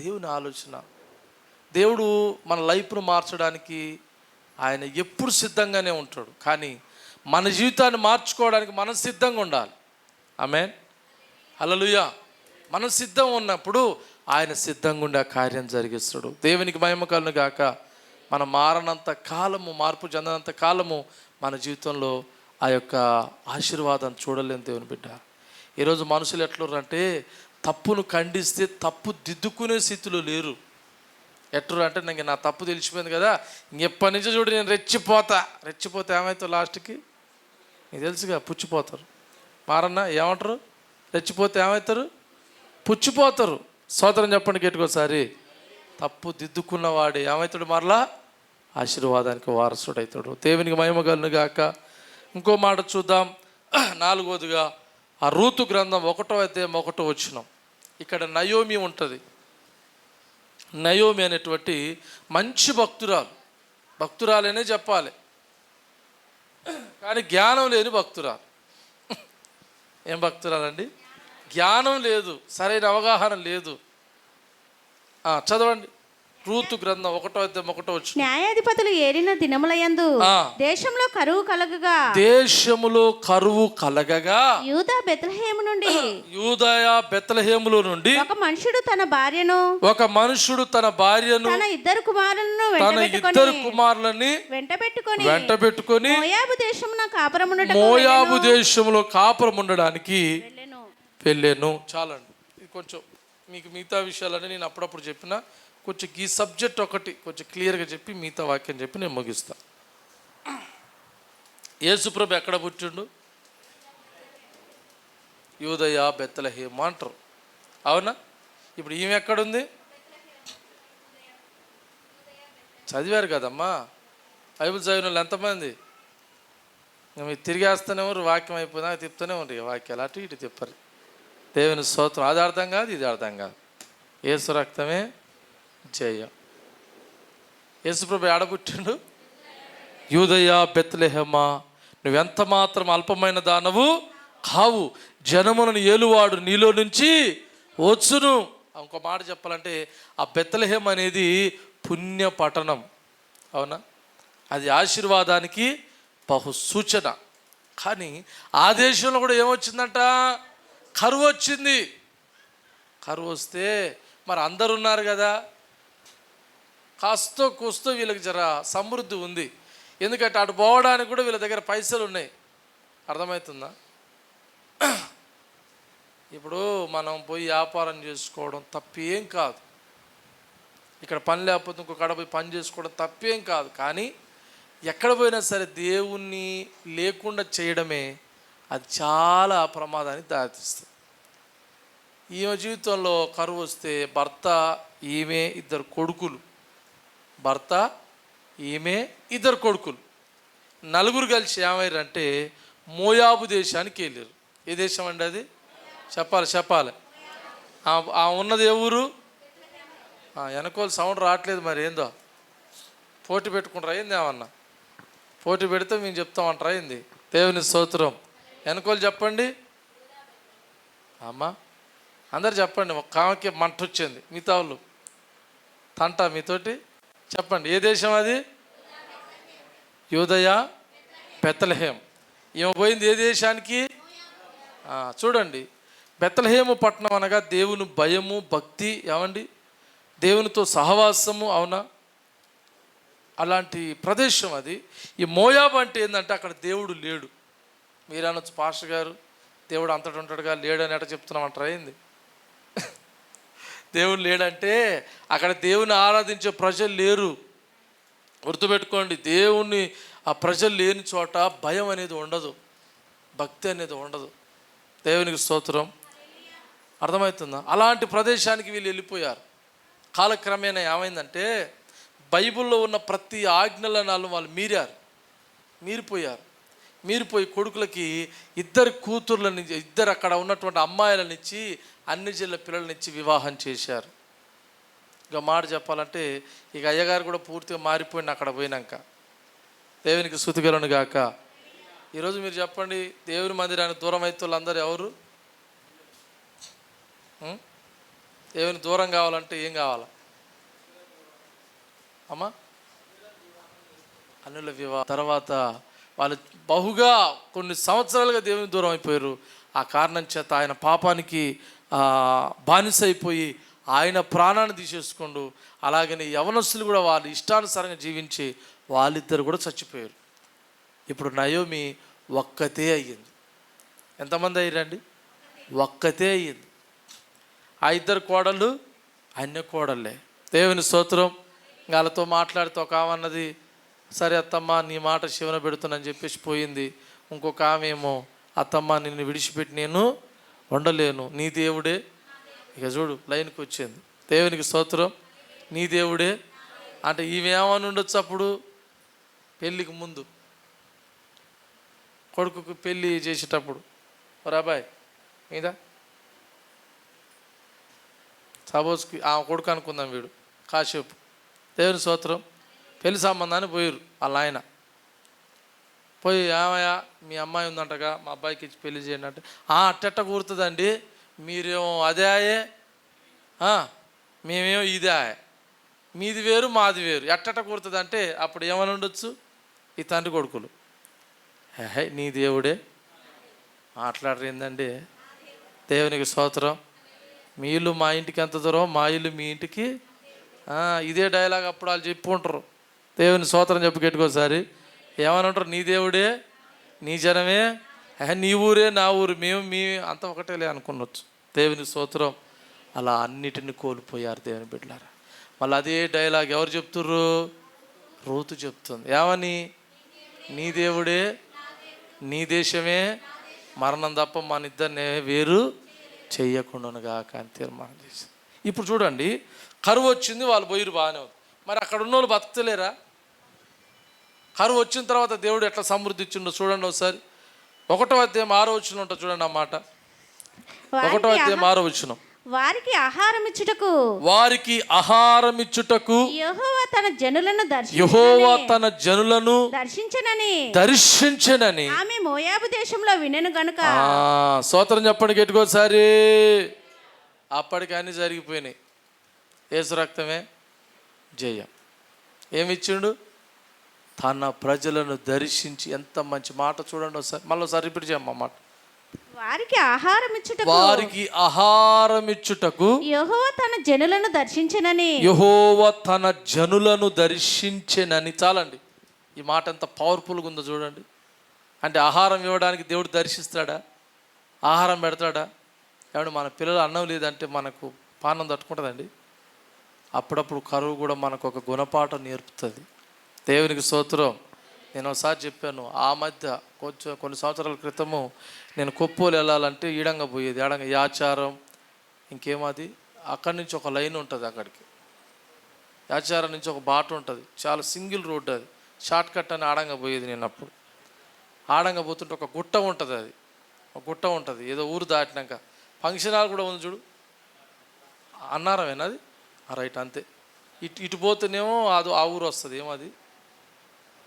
దేవుని ఆలోచన. దేవుడు మన లైఫ్ను మార్చడానికి ఆయన ఎప్పుడు సిద్ధంగానే ఉంటాడు. కానీ మన జీవితాన్ని మార్చుకోవడానికి మనం సిద్ధంగా ఉండాలి. ఆమేన్. హల్లెలూయా. మనం సిద్ధం ఉన్నప్పుడు ఆయన సిద్ధంగా ఉండే కార్యం జరిగిస్తాడు. దేవునికి మహిమ కలుగును గాక. మనం మారనంత కాలము, మార్పు చెందనంత కాలము మన జీవితంలో ఆ యొక్క ఆశీర్వాదం చూడలేని దేవుని బిడ్డ. ఈరోజు మనుషులు ఎట్లుర్రంటే తప్పును ఖండిస్తే తప్పు దిద్దుకునే స్థితిలో లేరు. ఎట్రు అంటే నాకు నా తప్పు తెలిసిపోయింది కదా, ఇంకెప్పటి నుంచి చూడు నేను రెచ్చిపోతే ఏమవుతావు లాస్ట్కి నీకు తెలుసుగా, పుచ్చిపోతారు. మారన్నా ఏమంటారు? రెచ్చిపోతే ఏమవుతారు? పుచ్చిపోతారు. స్తోత్రం చెప్పండి గట్టికోసారి. తప్పు దిద్దుకున్నవాడే ఏమవుతాడు? మరలా ఆశీర్వాదానికి వారసుడు అవుతాడు. దేవునికి మహిమ కలుగును గాక. ఇంకో మాట చూద్దాం. 4వదిగా ఆ రూతు గ్రంథం 1వ అధ్యాయం 1వ వచనం. ఇక్కడ నయోమి ఉంటుంది. నయోమి అనేటువంటి మంచి భక్తురాలనే చెప్పాలి, కానీ జ్ఞానం లేని భక్తురాలు. ఏం భక్తురాలండి? జ్ఞానం లేదు, సరైన అవగాహన లేదు. చదవండి రూతు గ్రంథం 1వ అధ్యాయం 1వ వచనం. న్యాయాధిపతులు ఏలిన దినములయందు దేశంలో కరువు కలగగా యూదా బెత్లెహేములో నుండి ఒక మనుషుడు తన భార్యను తన ఇద్దరు కుమారులని వెంట పెట్టుకొని మోయాబు దేశంలో కాపురం ఉండడానికి వెళ్ళాను. చాలండి. ఇది కొంచెం మీకు మిగతా విషయాలన్నీ నేను అప్పుడప్పుడు చెప్పిన, కొంచెం ఈ సబ్జెక్ట్ ఒకటి కొంచెం క్లియర్గా చెప్పి మిగతా వాక్యం చెప్పి నేను ముగిస్తాను. యేసుప్రభు ఎక్కడ పుట్టిండు? యూదయ బెత్లెహేము అంటారు, అవునా? ఇప్పుడు ఈమె ఎక్కడుంది? చదివారు కదమ్మా, బైబిల్ చదివిన వాళ్ళు ఎంతమంది? మీరు తిరిగేస్తూనే ఉన్నారు, వాక్యం అయిపోయినా తిప్పుతూనే ఉంటాయి వాక్యాలు, అటు ఇటు తిప్పరు. దేవుని స్తోత్రం. అది అర్థం కాదు, ఇది అర్థం కాదు. యేసు రక్తమే జయం. యేసుప్రభు ఆడబుట్టిండు? యూదయ బెత్లెహేమా, నువ్వెంత మాత్రం అల్పమైన దానవు కావు, జనములను ఏలువాడు నీలో నుంచి వచ్చును. ఇంకో మాట చెప్పాలంటే ఆ బెత్లెహేం అనేది పుణ్య పట్టణం, అవునా? అది ఆశీర్వాదానికి బహు సూచన. కానీ ఆ దేశంలో కూడా ఏమొచ్చిందంట? కరువు వచ్చింది. కరువు వస్తే మరి అందరు ఉన్నారు కదా, కాస్తో కూస్తో వీళ్ళకి జర సమృద్ధి ఉంది. ఎందుకంటే అటు పోవడానికి కూడా వీళ్ళ దగ్గర పైసలు ఉన్నాయి. అర్థమవుతుందా? ఇప్పుడు మనం పోయి వ్యాపారం చేసుకోవడం తప్పేం కాదు, ఇక్కడ పని లేకపోతే ఇంకో కాడ పోయి పని చేసుకోవడం తప్పేం కాదు. కానీ ఎక్కడ పోయినా సరే దేవుణ్ణి లేకుండా చేయడమే అది చాలా ప్రమాదానికి దారితీస్తుంది. ఈమె జీవితంలో కరువు వస్తే భర్త, ఈమె, ఇద్దరు కొడుకులు, భర్త, ఈమె, ఇద్దరు కొడుకులు, నలుగురు కలిసి ఏమైరంటే మోయాబు దేశానికి వెళ్ళారు. ఏ దేశం అండి అది? చెప్పాలి. ఆ ఉన్నది ఏ ఊరు? వెనకోలు సౌండ్ రావట్లేదు, మరి ఏందో పోటీ పెట్టుకుంటారా ఏంది? ఏమన్నా పోటీ పెడితే మేము చెప్తామంటారా ఏంది? దేవుని స్తోత్రం. వెనకోలు చెప్పండి అమ్మా, అందరు చెప్పండి. ఒక కామకి మంట వచ్చింది, మిగతా వాళ్ళు తంట మీతోటి చెప్పండి. ఏ దేశం అది? యూదయ, బెత్లెహేం. ఈమె పోయింది ఏ దేశానికి? చూడండి, బెత్లెహేము పట్టణం అనగా దేవుని భయము, భక్తి, ఏమండి, దేవునితో సహవాసము, అవునా? అలాంటి ప్రదేశం అది. ఈ మోయాబు అంటే ఏంటంటే అక్కడ దేవుడు లేడు. మీరు అనొచ్చు, పాస్టర్ గారు దేవుడు అంతటి ఉంటాడుగా, లేడని ఎట చెప్తున్నామంటారా ఏంది? దేవుడు లేడంటే అక్కడ దేవుని ఆరాధించే ప్రజలు లేరు. గుర్తుపెట్టుకోండి, దేవుణ్ణి ఆ ప్రజలు లేని చోట భయం అనేది ఉండదు, భక్తి అనేది ఉండదు. దేవునికి స్తోత్రం. అర్థమవుతుందా? అలాంటి ప్రదేశానికి వీళ్ళు వెళ్ళిపోయారు. కాలక్రమేణా ఏమైందంటే బైబిల్లో ఉన్న ప్రతి ఆజ్ఞలను వాళ్ళు మీరిపోయి కొడుకులకి ఇద్దరు కూతుర్లని, ఇద్దరు అక్కడ ఉన్నటువంటి అమ్మాయిలనిచ్చి, అన్ని జిల్లా పిల్లలనిచ్చి వివాహం చేశారు. ఇక మాట చెప్పాలంటే ఇక అయ్యగారు కూడా పూర్తిగా మారిపోయింది అక్కడ పోయినాక. దేవునికి స్తుతి కలుగును గాక. ఈరోజు మీరు చెప్పండి, దేవుని మందిరానికి దూరం అయితే వాళ్ళందరూ ఎవరు? దేవుని దూరం కావాలంటే ఏం కావాలా అమ్మా? అన్యుల వివాహం తర్వాత వాళ్ళు బహుగా కొన్ని సంవత్సరాలుగా దేవుని దూరం అయిపోయారు. ఆ కారణం చేత ఆయన పాపానికి బానిస అయిపోయి ఆయన ప్రాణాన్ని తీసేసుకోండు. అలాగని యవనస్తులు కూడా వాళ్ళ ఇష్టానుసారంగా జీవించి వాళ్ళిద్దరు కూడా చచ్చిపోయారు. ఇప్పుడు నయోమి ఒక్కతే అయ్యింది. ఎంతమంది అయ్యారండి? ఒక్కతే అయ్యింది. ఆ ఇద్దరు కోడళ్ళు అన్య కోడళ్ళే. దేవుని స్తోత్రం. వాళ్ళతో మాట్లాడితే ఒక ఆమె అన్నది, సరే అత్తమ్మ నీ మాట శివన పెడుతున్నాని చెప్పేసి పోయింది. ఇంకొక ఆమె ఏమో, అత్తమ్మ నిన్ను విడిచిపెట్టి నేను ఉండలేను, నీ దేవుడే. ఇక చూడు లైన్కి వచ్చింది. దేవునికి స్తోత్రం. నీ దేవుడే అంటే ఈమె ఏమని ఉండొచ్చు అప్పుడు? పెళ్ళికి ముందు కొడుకుకు పెళ్ళి చేసేటప్పుడు, రాబాయ్ మీద సపోజ్కి ఆ కొడుకు అనుకుందాం, వీడు కాసేపు. దేవుని స్తోత్రం. పెళ్లి సంబంధాన్ని పోయారు వాళ్ళ ఆయన. పోయి ఏమయ్యా మీ అమ్మాయి ఉందంటగా, మా అబ్బాయికి ఇచ్చి పెళ్లి చేయండి అంటే, అట్టెట్ట కూరుతుందండి, మీరేమో అదే ఆయే, మేమేమో ఇదే ఆయ, మీది వేరు మాది వేరు, ఎట్టెట్ట కూరుతుంది అంటే అప్పుడు ఏమని ఉండొచ్చు ఈ తండ్రి కొడుకులు? నీ దేవుడే మాట్లాడరేందండి? దేవునికి స్తోత్రం. మీ ఇల్లు మా ఇంటికి ఎంత దూరం, మా ఇల్లు మీ ఇంటికి, ఇదే డైలాగ్ అప్పుడు వాళ్ళు చెప్పుకుంటారు. దేవుని స్తోత్రం చెప్పి గట్టుకోసారి ఏమని ఉంటారు? నీ దేవుడే, నీ జనమే, నీ ఊరే నా ఊరు, మీ అంత ఒకటేలే అనుకున్నచ్చు. దేవుని స్తోత్రం. అలా అన్నిటిని కోల్పోయారు దేవుని బిడ్డలారా. మళ్ళీ అదే డైలాగ్ ఎవరు చెప్తుర్రు? రూతు చెప్తుంది. ఏమని? నీ దేవుడే, నీ దేశమే, మరణం తప్ప మన ఇద్దరిని వేరు చెయ్యకుండానుగా అని తీర్మానం చేసింది. ఇప్పుడు చూడండి, కరువు వచ్చింది, వాళ్ళు పోయిరు బాగానే ఉంది. మరి అక్కడ ఉన్న వాళ్ళు బతకలేరా? కరువు వచ్చిన తర్వాత దేవుడు ఎట్లా సమృద్ధి ఇచ్చిండో చూడండి ఒకసారి. 1వ అధ్యాయం 6వ వచనం ఉంటుంది చూడండి. ఆ మాట 1వ అధ్యాయం 6వ వచనం. వారికి ఆహారం ఇచ్చుటకు యెహోవా తన జనులను దర్శించెనని ఆమె మోయాబు దేశంలో వినెను గనుక. స్తోత్రం చెప్పండి గట్టికోసారి. అప్పటికి అన్నీ జరిగిపోయినాయి. యేసు రక్తమే జయం. ఏమిచ్చిండు? తన ప్రజలను దర్శించి. ఎంత మంచి మాట చూడండి ఒకసారి. మళ్ళీ ఒకసారి రిపీట్ చేయమ్మా మాట. వారికి ఆహారం ఇచ్చుటకు యెహోవా తన జనులను దర్శించెనని. యెహోవా తన జనులను దర్శించెనని. చాలండి, ఈ మాట ఎంత పవర్ఫుల్గా ఉందో చూడండి. అంటే ఆహారం ఇవ్వడానికి దేవుడు దర్శిస్తాడా? ఆహారం పెడతాడా? ఏమంటే మన పిల్లలు అన్నం లేదంటే మనకు పానం తట్టుకుంటుందండి? అప్పుడప్పుడు కరువు కూడా మనకు ఒక గుణపాఠం నేర్పుతుంది. దేవునికి స్తోత్రం. నేను ఒకసారి చెప్పాను, ఆ మధ్య కొన్ని సంవత్సరాల క్రితము నేను కొప్పోలు వెళ్ళాలంటే ఈడంగా పోయేది. ఈడంగా యాచారం ఇంకేమది అక్కడి నుంచి ఒక లైన్ ఉంటుంది, అక్కడికి యాచారం నుంచి ఒక బాట ఉంటుంది, చాలా సింగిల్ రోడ్డు, అది షార్ట్ కట్ అని ఆడంగా పోయేది. నేను అప్పుడు ఆడంగా పోతుంటే ఒక గుట్ట ఉంటుంది, అది ఒక గుట్ట ఉంటుంది, ఏదో ఊరు దాటినాక ఫంక్షన్ హాల్ కూడా ఉంది చూడు, అన్నారమేనా అది, రైట్ అంతే. ఇటు పోతేనేమో అది ఆ ఊరు వస్తుంది, ఏమో అది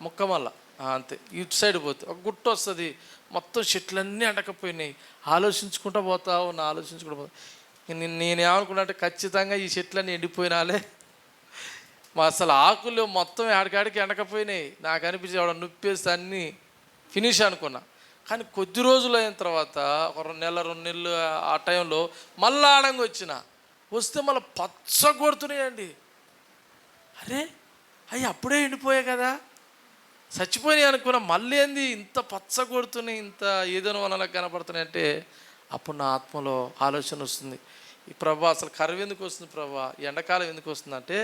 ముక్కమల్ల, అంతే. ఇటు సైడ్ పోతే ఒక గుట్ట వస్తుంది, మొత్తం చెట్లన్నీ అంటకపోయినాయి. ఆలోచించుకుంటూ పోతావు, ఆలోచించుకుంటూ పోతా. నేనేమనుకున్నా అంటే ఖచ్చితంగా ఈ చెట్లన్నీ ఎండిపోయినాలే, మా అసలు ఆకులు మొత్తం ఆడికాడికి ఎండకపోయినాయి. నాకు అనిపించి ఆవిడ నొప్పేస్తే అన్నీ ఫినిష్ అనుకున్నా. కానీ కొద్ది రోజులు అయిన తర్వాత ఒక 2 నెలలు ఆ టైంలో మళ్ళీ ఆడంగా వస్తే మళ్ళీ పచ్చ కొడుతున్నాయండి. అరే అవి అప్పుడే ఎండిపోయాయి కదా, చచ్చిపోయినాయి అనుకున్నా. మళ్ళీ ఏంది ఇంత పచ్చ కొడుతున్నాయి, ఇంత ఏదైనా వనలకు కనపడుతున్నాయి అంటే అప్పుడు నా ఆత్మలో ఆలోచన వస్తుంది, ఈ ప్రభా అసలు కరువు ఎందుకు వస్తుంది ప్రభా, ఎండాకాలం ఎందుకు వస్తుంది అంటే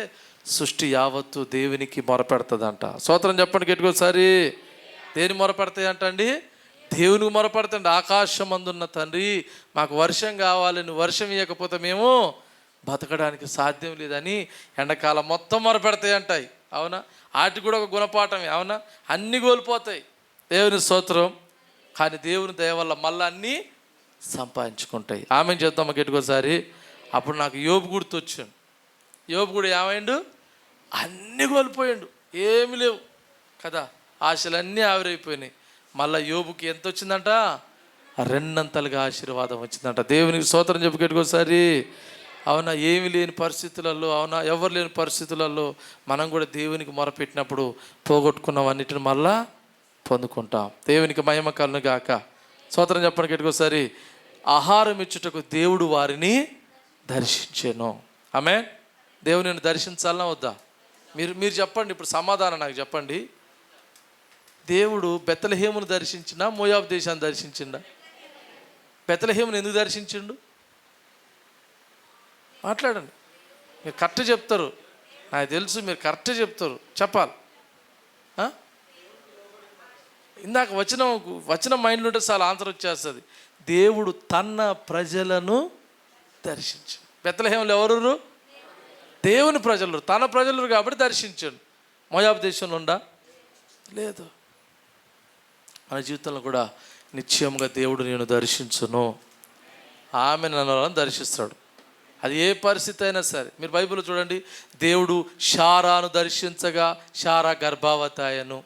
సృష్టి యావత్తు దేవునికి మొరపెడుతుందంట. స్తోత్రం చెప్పండి గట్టికోసారి. దేని మొరపెడతాయి అంటండి? దేవునికి మొరపెడతండి. ఆకాశం అందున్న తండ్రి మాకు వర్షం కావాలి, నువ్వు వర్షం ఇవ్వకపోతే మేము బతకడానికి సాధ్యం లేదని ఎండాకాలం మొత్తం మొరపెడతాయి అంటాయి. అవునా? వాటికి కూడా ఒక గుణపాఠమే. అవునా? అన్నీ కోల్పోతాయి, దేవుని స్తోత్రం. కానీ దేవుని దయ వల్ల మళ్ళీ అన్నీ సంపాదించుకుంటాయి. ఆమె చేద్దాం గట్టికోసారి. అప్పుడు నాకు యోబు గుర్తొచ్చాడు. యోబు కూడా ఏమైండు? అన్నీ కోల్పోయాడు, ఏమి లేవు కదా, ఆశలన్నీ ఆవిరైపోయినాయి. మళ్ళీ యోబుకి ఎంత వచ్చిందంట? 2 అంతలుగా ఆశీర్వాదం వచ్చిందంట. దేవునికి స్తోత్రం చెప్పు గట్టికోసారి. అవునా? ఏమి లేని పరిస్థితులలో, అవునా ఎవరు లేని పరిస్థితులలో మనం కూడా దేవునికి మొరపెట్టినప్పుడు పోగొట్టుకున్నవన్నిటిని మళ్ళా పొందుకుంటాం. దేవునికి మహిమ కలుగును గాక. స్తోత్రం చెప్పండి గట్టికోసారి. ఆహారం ఇచ్చుటకు దేవుడు వారిని దర్శించెను. ఆమేన్. దేవుని దర్శించాలన్నా వద్దా? మీరు చెప్పండి, ఇప్పుడు సమాధానం నాకు చెప్పండి. దేవుడు బెత్లెహేమును దర్శించినా మోయాబు దేశాన్ని దర్శించిండా? బెత్లెహేమును ఎందుకు దర్శించిండు? మాట్లాడండి. మీరు కరెక్ట్ చెప్తారు, నాకు తెలుసు, మీరు కరెక్ట్ చెప్తారు, చెప్పాలి. ఇందాక వచ్చిన మైండ్లో ఉంటే చాలా ఆన్సర్ వచ్చేస్తుంది. దేవుడు తన ప్రజలను దర్శించాడు. బెత్లెహేములో ఎవరు? దేవుని ప్రజలు, తన ప్రజలు కాబట్టి దర్శించాడు. మోయాబు దేశంలో ఉందా? లేదు. మన జీవితంలో కూడా నిశ్చయంగా దేవుడు నేను దర్శించును, ఆమె నన్ను దర్శిస్తాడు. అది ఏ పరిస్థితి అయినా సరే. మీరు బైబిల్లో చూడండి, దేవుడు షారాను దర్శించగా షారా గర్భావతాయను.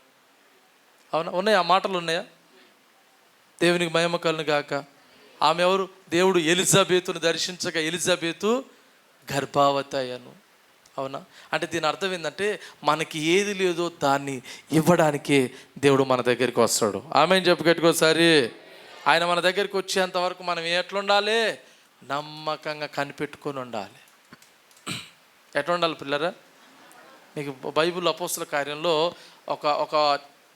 అవునా? ఉన్నాయా? ఆ మాటలు ఉన్నాయా? దేవునికి మహిమ కలుగును గాక. ఆమె ఎవరు? దేవుడు ఎలిజబెతును దర్శించగా ఎలిజబెతు గర్భావతాయను. అవునా? అంటే దీని అర్థం ఏంటంటే మనకి ఏది లేదో దాన్ని ఇవ్వడానికే దేవుడు మన దగ్గరికి వస్తాడు. ఆమెను చెప్పు గట్టికోసారి. ఆయన మన దగ్గరికి వచ్చేంత వరకు మనం ఎట్లుండాలి? నమ్మకంగా కనిపెట్టుకొని ఉండాలి. ఎట్లా ఉండాలి పిల్లరా? మీకు బైబిల్ అపోస్తుల కార్యంలో ఒక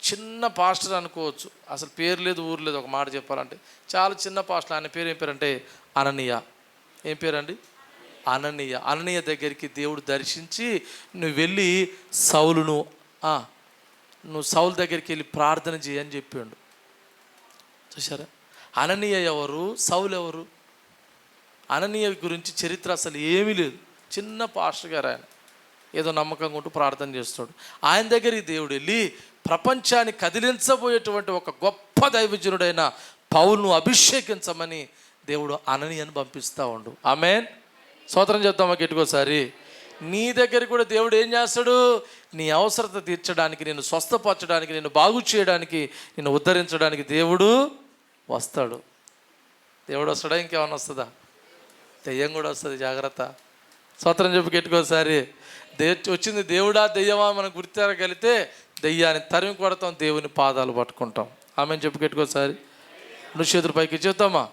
చిన్న పాస్టర్ అనుకోవచ్చు, అసలు పేరు లేదు ఊరు లేదు, ఒక మాట చెప్పాలంటే చాలా చిన్న పాస్టర్. ఆయన పేరు ఏం పేరంటే అననీయ. ఏం పేరండి? అననీయ. అననీయ దగ్గరికి దేవుడు దర్శించి నువ్వు వెళ్ళి నువ్వు సౌలు దగ్గరికి వెళ్ళి ప్రార్థన చేయని చెప్పాడు. చూసారా? అననీయ ఎవరు, సౌలు ఎవరు? అననీయ గురించి చరిత్ర అసలు ఏమీ లేదు, చిన్న పాస్టర్ గారు. ఆయన ఏదో నమ్మకంగా ఉంటూ ప్రార్థన చేస్తాడు. ఆయన దగ్గరికి దేవుడు వెళ్ళి ప్రపంచాన్ని కదిలించబోయేటువంటి ఒక గొప్ప దైవజనుడైన పౌలును అభిషేకించమని దేవుడు అననీయను పంపిస్తూ ఉండు. ఆమేన్. స్తోత్రం చెప్తామా గట్టికోసారి. నీ దగ్గర కూడా దేవుడు ఏం చేస్తాడు? నీ అవసరత తీర్చడానికి, నేను స్వస్థపరచడానికి, నేను బాగు చేయడానికి, నేను ఉద్ధరించడానికి దేవుడు వస్తాడు. దేవుడు వస్తాడా? ఇంకేమన్నా వస్తుందా? దెయ్యం కూడా వస్తుంది, జాగ్రత్త. స్తోత్రం చెప్పి గట్టికోసారి. వచ్చింది దేవుడా దెయ్యమా మనం గుర్తిరగలిగితే దెయ్యాన్ని తరిమి కొడతాం, దేవుని పాదాలు పట్టుకుంటాం. ఆమెను చెప్పి గట్టికోసారి. నువ్వు చేతుల పైకి చెప్తామా?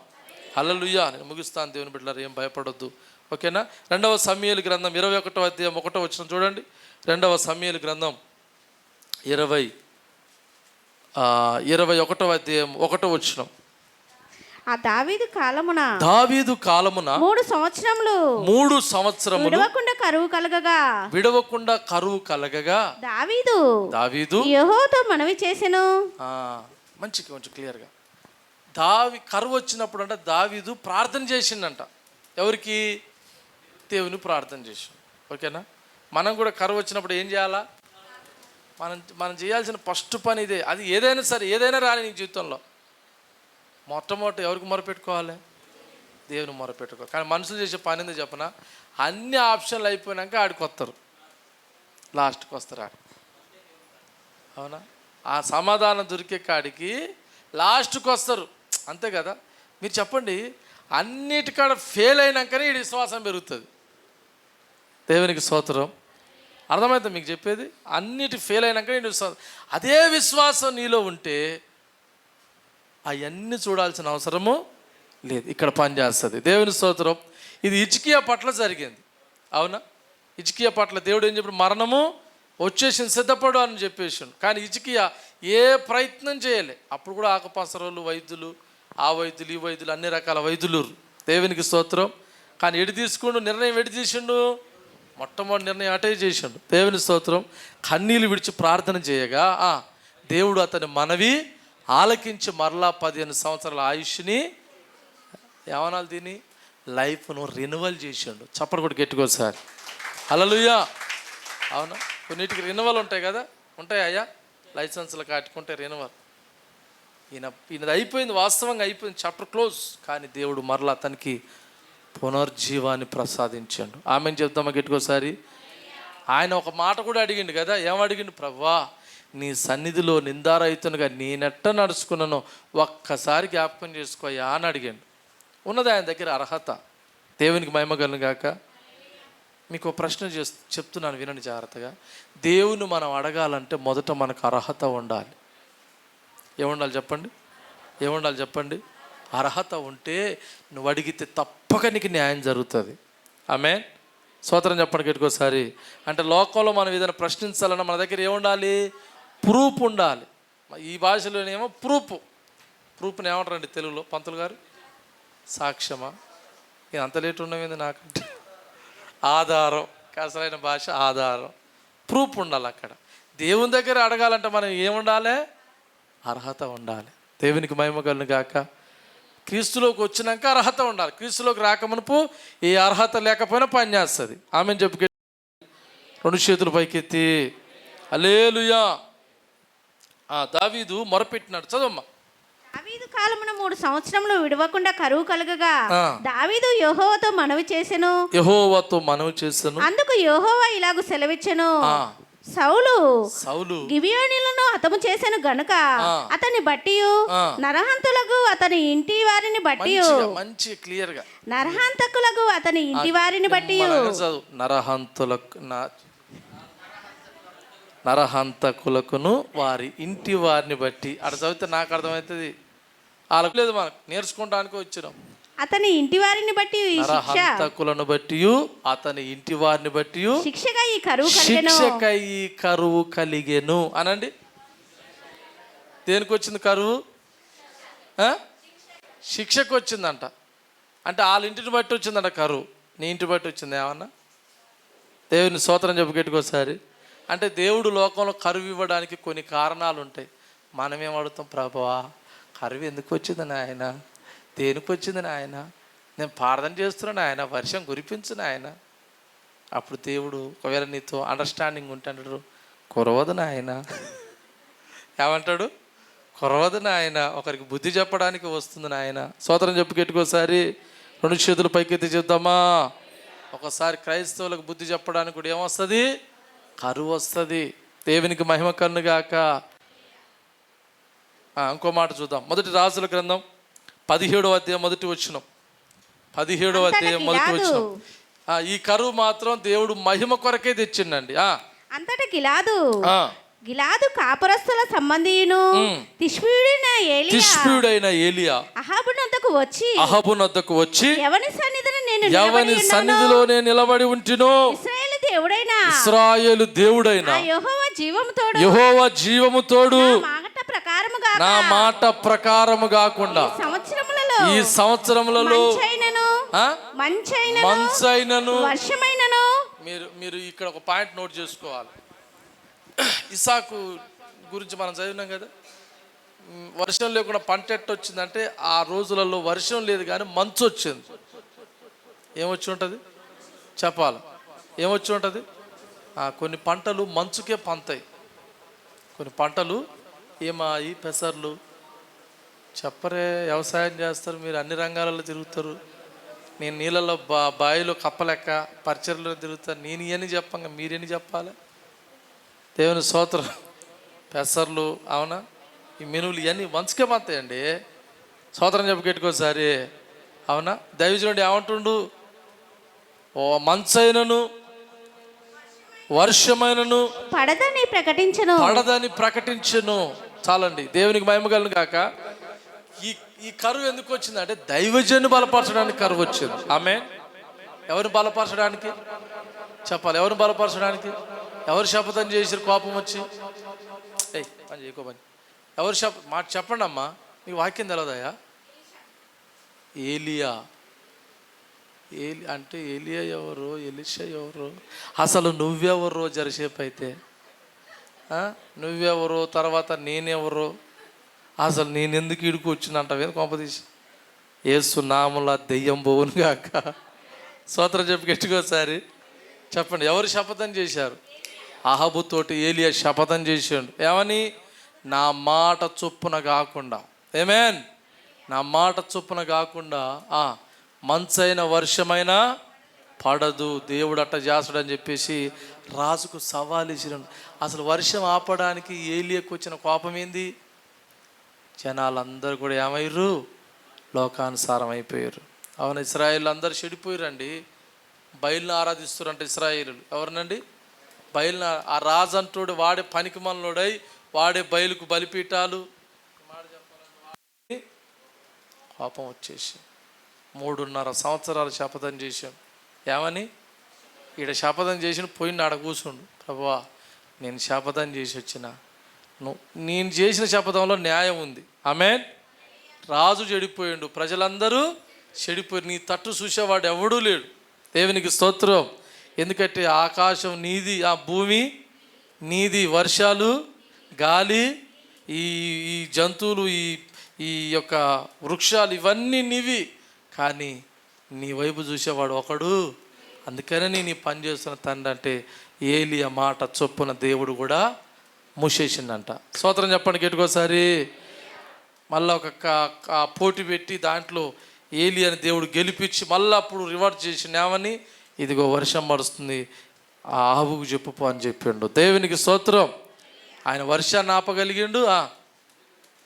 హల్లెలూయా. నేను ముగిస్తాను దేవుని బిడ్డలారా, ఏం భయపడొద్దు. ఓకేనా? 2వ సమూయేలు గ్రంథం 21వ అధ్యాయం 1వ వచనం చూడండి. 2వ సమూయేలు గ్రంథం 21వ అధ్యాయం 1వ వచనం. ఆ దావీదు కాలమున దావీదు కాలమున 3 సంవత్సరములు 3 సంవత్సరములు విడవకుండా కరువు కలగగా దావీదు యెహోవాతో మనవి చేసెను. కొంచెం క్లియర్గా కరువు వచ్చినప్పుడు అంటే దావీదు ప్రార్థన చేసిండంట. ఎవరికి? దేవుని ప్రార్థన చేసిండు. ఓకేనా? మనం కూడా కరువు వచ్చినప్పుడు ఏం చేయాలా? మనం చేయాల్సిన ఫస్ట్ పని ఇదే. అది ఏదైనా సరే, ఏదైనా రాని నీ జీవితంలో మొట్టమొదటి ఎవరికి మొరపెట్టుకోవాలి? దేవుని మొరపెట్టుకో. కానీ మనుషులు చేసే పని ఏందో చెప్పనా? అన్ని ఆప్షన్లు అయిపోయినాక ఆడికి వస్తారు, లాస్ట్కి వస్తారు ఆడి. అవునా? ఆ సమాధానం దొరికే కాడికి లాస్ట్కి వస్తారు, అంతే కదా? మీరు చెప్పండి, అన్నిటికాడ ఫెయిల్ అయినాకనే ఈ విశ్వాసం పెరుగుతుంది. దేవునికి స్తోత్రం. అర్థమవుతుంది మీకు చెప్పేది? అన్నిటి ఫెయిల్ అయినాక నేను విశ్వాసం, అదే విశ్వాసం నీలో ఉంటే అవన్నీ చూడాల్సిన అవసరము లేదు, ఇక్కడ పనిచేస్తుంది. దేవుని స్తోత్రం. ఇది హిజ్కియా పట్ల జరిగింది. అవునా? హిజ్కియా పట్ల దేవుడు ఏం చెప్పాడు? మరణము వచ్చేసింది, సిద్ధపడు అని చెప్పేసాడు. కానీ హిజ్కియా ఏ ప్రయత్నం చేయలే. అప్పుడు కూడా ఆకుపసరోళ్ళు, వైద్యులు, ఆ వైద్యులు, ఈ వైద్యులు, అన్ని రకాల వైద్యులు. దేవునికి స్తోత్రం. కానీ ఎడి తీసుకుండు నిర్ణయం, ఎడి తీసిండు? మొట్టమొదటి నిర్ణయం అటే చేసిండు. దేవుని స్తోత్రం. కన్నీళ్ళు విడిచి ప్రార్థన చేయగా దేవుడు అతని మనవి ఆలకించి మరలా 15 సంవత్సరాల ఆయుష్ని ఏమనాలి, దీన్ని లైఫ్ను రెన్యువల్ చేసిండు. చప్పటి కూడా గట్టికోసారి హల్లెలూయా. అవునా? కొన్నిటికి రెన్యువల్ ఉంటాయి కదా, ఉంటాయి అయ్యా, లైసెన్స్లు కాటుకుంటే రెన్యువల్. ఈయనది అయిపోయింది, వాస్తవంగా అయిపోయింది, చాప్టర్ క్లోజ్. కానీ దేవుడు మరలా అతనికి పునర్జీవాన్ని ప్రసాదించాడు. ఆమెను చెప్తామా గట్టికోసారి? ఆయన ఒక మాట కూడా అడిగిండు కదా. ఏమడిగిండు? ప్రభువా, నీ సన్నిధిలో నిందారహితునిగా నేనెట్ట నడుచుకున్నానో ఒక్కసారి జ్ఞాపకం చేసుకోయా అని అడిగాడు. ఉన్నది ఆయన దగ్గర అర్హత. దేవునికి మహిమ కలుగును గాక. మీకు ఒక ప్రశ్న చెప్తున్నాను, వినండి జాగ్రత్తగా. దేవుని మనం అడగాలంటే మొదట మనకు అర్హత ఉండాలి. ఏముండాలి చెప్పండి? ఏముండాలి చెప్పండి? అర్హత ఉంటే నువ్వు అడిగితే తప్పక నీకు న్యాయం జరుగుతుంది. ఆమేన్. స్తోత్రం చెప్పండి గట్టికోసారి. అంటే లోకంలో మనం ఏదైనా ప్రశ్నించాలన్నా మన దగ్గర ఏముండాలి? ప్రూఫ్ ఉండాలి. ఈ భాషలోనేమో ప్రూఫ్ని ఏమంటారండి తెలుగులో పంతులు గారు? సాక్ష్యమా? ఇది అంత లేట్ ఉండేది నాకంటే. ఆధారం, అసలైన భాష ఆధారం, ప్రూఫ్ ఉండాలి. అక్కడ దేవుని దగ్గర అడగాలంటే మనం ఏముండాలి? అర్హత ఉండాలి. దేవునికి మహిమ కలుగును గాక. క్రీస్తులోకి వచ్చినాక అర్హత ఉండాలి. క్రీస్తులోకి రాకమునుపు ఏ అర్హత లేకపోయినా పని చేస్తుంది. ఆమెను చెప్పు. 2 చేతులు పైకెత్తి హల్లెలూయా. దావీదు మొరపెట్టినాడు. చదవమ్మా. దావీదు కాలమున 3 సంవత్సరములు విడవకుండా కరువు కలగగా దావీదు యెహోవాతో మనవి చేసెను. అందుకు యెహోవా ఇలాగు సెలవిచ్చెను, సౌలు గిబియోనీయులను హతము చేసెను గనుక అతని బట్టి నరహంతులకు అతని ఇంటి వారిని బట్టి మంచి క్లియర్ గా నరహంతకులకు అతని ఇంటి వారిని బట్టి నరహంతకులకును వారి ఇంటి వారిని బట్టి. అక్కడ చదివితే నాకు అర్థమవుతుంది. వాళ్ళకు లేదు, మనకు నేర్చుకోవడానికి వచ్చినాం. అతని ఇంటి వారిని బట్టి నరహంతకులను బట్టి అతని ఇంటి వారిని బట్టి శిక్షగా ఈ కరువు కలిగెను అనండి. దేనికి వచ్చింది కరువు? శిక్షకు వచ్చిందంట. అంటే వాళ్ళ ఇంటిని బట్టి వచ్చిందంట కరువు. నీ ఇంటి బట్టి వచ్చింది ఏమన్నా? దేవుని స్తోత్రం చెప్పు గట్టికోసారి. అంటే దేవుడు లోకంలో కరువు ఇవ్వడానికి కొన్ని కారణాలు ఉంటాయి. మనమేం అడుగుతాం? ప్రభువా, కరువు ఎందుకు వచ్చింది నాయన? దేనికి వచ్చింది నాయన? నేను ప్రార్థన చేస్తున్నాను ఆయన, వర్షం కురిపించు నాయన. అప్పుడు దేవుడు ఒకవేళ నీతో అండర్స్టాండింగ్ ఉంటే అంటాడు, కురవదు నాయన. ఏమంటాడు? కురవదు నాయన, ఒకరికి బుద్ధి చెప్పడానికి వస్తుంది నాయన. స్తోత్రం చెప్పు గట్టికోసారి. 2 చేతులు పైకెత్తి చెప్తామా. ఒకసారి క్రైస్తవులకు బుద్ధి చెప్పడానికి కూడా ఏమొస్తుంది? కరువు వస్తుంది. దేవునికి మహిమ కలుగును గాక. ఇంకో మాట చూద్దాం. 1 రాజుల గ్రంథం 17వ అధ్యాయం 1వ వచనం. 17వ అధ్యాయం 1వ వచనం. ఈ కరువు మాత్రం దేవుడు మహిమ కొరకే తెచ్చిండండి. అంతటా గిలాదు కాపురస్తుల సంబంధియును తిష్బీయుడైన ఏలియా అహాబు నొద్దకు వచ్చి ఎవని సన్నిధిలో నేను నిలబడి ఉంటినో ఇశ్రాయేలు దేవుడైన యెహోవా జీవము తోడు నా మాట ప్రకారము కాకుండా ఈ సంవత్సరములలో మంచైనను వర్షమైనను. మీరు ఇక్కడ ఒక పాయింట్ నోట్ చేసుకోవాలి. ఇసాకు గురించి మనం చదివినాం కదా, వర్షం లేకుండా పంట వచ్చిందంటే ఆ రోజులలో వర్షం లేదు కానీ మంచు వచ్చింది. ఏమొచ్చి ఉంటుంది చెప్పాలి, ఏమొచ్చి ఉంటుంది? కొన్ని పంటలు మంచుకే పంతాయి, కొన్ని పంటలు ఏమాయి పెసర్లు చెప్పరే. వ్యవసాయం చేస్తారు మీరు, అన్ని రంగాలలో తిరుగుతారు. నేను నీళ్ళలో బావిలో కప్పలెక్క పరిచర్లో తిరుగుతాను. నేను ఇవన్నీ చెప్పంగా మీరేని చెప్పాలి? దేవుని స్తోత్రం. పెసర్లు అవునా, ఈ మెనువులు ఇవన్నీ మంచుకే పంతాయండి. స్తోత్రం చెప్పి పెట్టుకోసారి అవునా. దైవజనుడు ఏమంటుండు? ఓ మంచైనను వర్షమైనను పడదని ప్రకటించను. చాలండి, దేవునికి మహిమ కలుగును గాక. ఈ కరువు ఎందుకు వచ్చింది అంటే దైవజను బలపరచడానికి కరువు వచ్చింది. ఆమె ఎవరిని బలపరచడానికి చెప్పాలి, ఎవరిని బలపరచడానికి? ఎవరు శపథం చేసారు కోపం వచ్చి? పని చేయకో పని. ఎవరు మాట చెప్పండి అమ్మా, మీకు వాక్యం తెలవదయా? ఏలియా అంటే ఏలియా ఎవరు, ఎలీషా ఎవరు, అసలు నువ్వెవరో జరసేపు అయితే నువ్వెవరో, తర్వాత నేనెవరో, అసలు నేను ఎందుకు ఇడుకు వచ్చిందంటావే కొంపదీసి. యేసు నామములో దెయ్యం పోవును గాక. స్తోత్రం చెప్పి గట్టికోసారి చెప్పండి. ఎవరు శపథం చేశారు? అహాబుతోటి ఏలియా శపథం చేశాడు. ఏమని? నా మాట చొప్పున కాకుండా, ఆమేన్, నా మాట చొప్పున కాకుండా మంచైన వర్షమైనా పడదు, దేవుడు అట్ట చేస్తాడని చెప్పేసి రాజుకు సవాల్ ఇచ్చినాడు. అసలు వర్షం ఆపడానికి ఏలియాకు వచ్చిన కోపం ఏంది? జనాలందరూ కూడా ఏమయ్యారు? లోకానుసారం అయిపోయారు. అవును, ఇశ్రాయేలు అందరూ చెడిపోయారండి. బయలుని ఆరాధిస్తారంట ఇశ్రాయేలు. ఎవరినండి? బయలుని. ఆ రాజు అంటోడు వాడే పనికి మనలోడై వాడే బయలుకు బలిపీఠాలు. కోపం వచ్చేసి 3.5 సంవత్సరాలు శపథం చేశాం. ఏమని? ఈడ శపథం చేసిన పోయిన ఆడ కూర్చుండు. ప్రభువా, నేను శపథం చేసి వచ్చిన, నేను చేసిన శపథంలో న్యాయం ఉంది. ఆమేన్. రాజు చెడిపోయిండు, ప్రజలందరూ చెడిపోయి, నీ తట్టు చూసేవాడు ఎవడూ లేడు. దేవునికి స్తోత్రం. ఎందుకంటే ఆకాశం నీది, ఆ భూమి నీది, వర్షాలు, గాలి, ఈ జంతువులు, ఈ యొక్క వృక్షాలు ఇవన్నీ నీవి. కానీ నీ వైపు చూసేవాడు ఒకడు. అందుకనే నీ పని చేస్తున్న తండ్రి అంటే ఏలియా మాట చొప్పున దేవుడు కూడా మూసేసిందంట. స్తోత్రం చెప్పండి గట్టికోసారి. మళ్ళీ ఒక పోటీ పెట్టి దాంట్లో ఏలియాని దేవుడు గెలిపించి మళ్ళీ అప్పుడు రివార్డ్ చేసిండు. ఏమని? ఇదిగో వర్షం పడుస్తుంది, ఆ ఆవుకు చెప్పుపో అని చెప్పిండు. దేవునికి స్తోత్రం. ఆయన వర్షాన్ని ఆపగలిగిండు.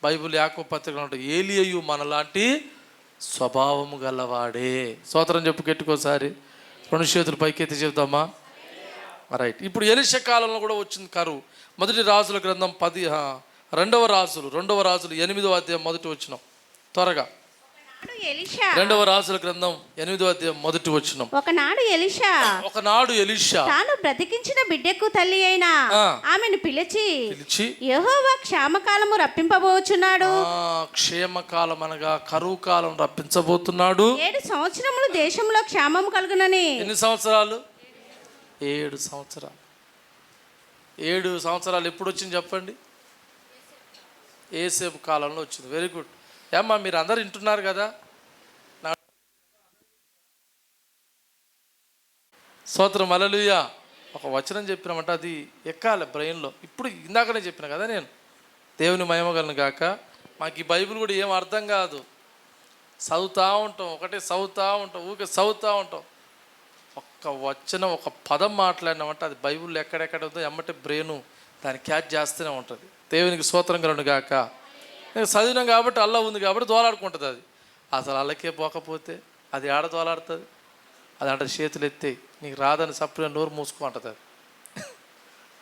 బైబిల్ యాకోబు పత్రికలో ఉంటుంది, ఏలియయు మనలాంటి స్వభావము గలవాడే. స్తోత్రం చెప్పు గట్టికోసారి. 2 చేతులు పైకెత్తి చెప్తామా? రైట్. ఇప్పుడు ఎలీషా కాలంలో కూడా వచ్చింది కరువు. మొదటి రాజుల గ్రంథం 2వ రాజులు 8వ అధ్యాయం మొదటి వచనం. త్వరగా 2వ రాజుల గ్రంథం 8వ అధ్యాయం మొదటి వచనం. ఒకనాడు ఎలీషా తాను బ్రతికించిన బిడ్డకు తల్లి అయిన ఆమెను పిలిచి యెహోవా క్షేమకాలము రప్పింపబోచున్నాడు. క్షేమకాలం అనగా కరువు కాలం రప్పించబోతున్నాడు. 7 సంవత్సరములు దేశంలో క్షేమం కలుగునని. ఎన్ని సంవత్సరాలు? 7 సంవత్సరాలు. 7 సంవత్సరాలు ఎప్పుడు వచ్చింది చెప్పండి? ఏసేపు కాలంలో వచ్చింది. Very good. ఏమ్మా మీరు అందరు వింటున్నారు కదా? స్తోత్రం, హల్లెలూయా. ఒక వచనం చెప్పినామంటే అది ఎక్కాలి బ్రెయిన్లో. ఇప్పుడు ఇందాకనే చెప్పిన కదా నేను, దేవుని మహిమగలను గాక. మాకు ఈ బైబిల్ కూడా ఏం అర్థం కాదు, చదువుతూ ఉంటాం, ఒకటే చదువుతూ ఉంటాం, ఊరికే చదువుతూ ఉంటాం. ఒక్క వచనం, ఒక పదం మాట్లాడినామంటే అది బైబిల్లో ఎక్కడెక్కడ ఉందో ఎమ్మటే బ్రెయిను దాన్ని క్యాచ్ చేస్తూనే ఉంటుంది. దేవునికి స్తోత్రం కలుగును గాక. నేను చదివినాం కాబట్టి అల్లా ఉంది కాబట్టి దోలాడుకుంటుంది. అది అసలు అల్లకే పోకపోతే అది ఆడ దోలాడుతుంది. అది అంటే చేతులు ఎత్తే నీకు రాదని సప్పు నోరు మూసుకుంటుంది. అది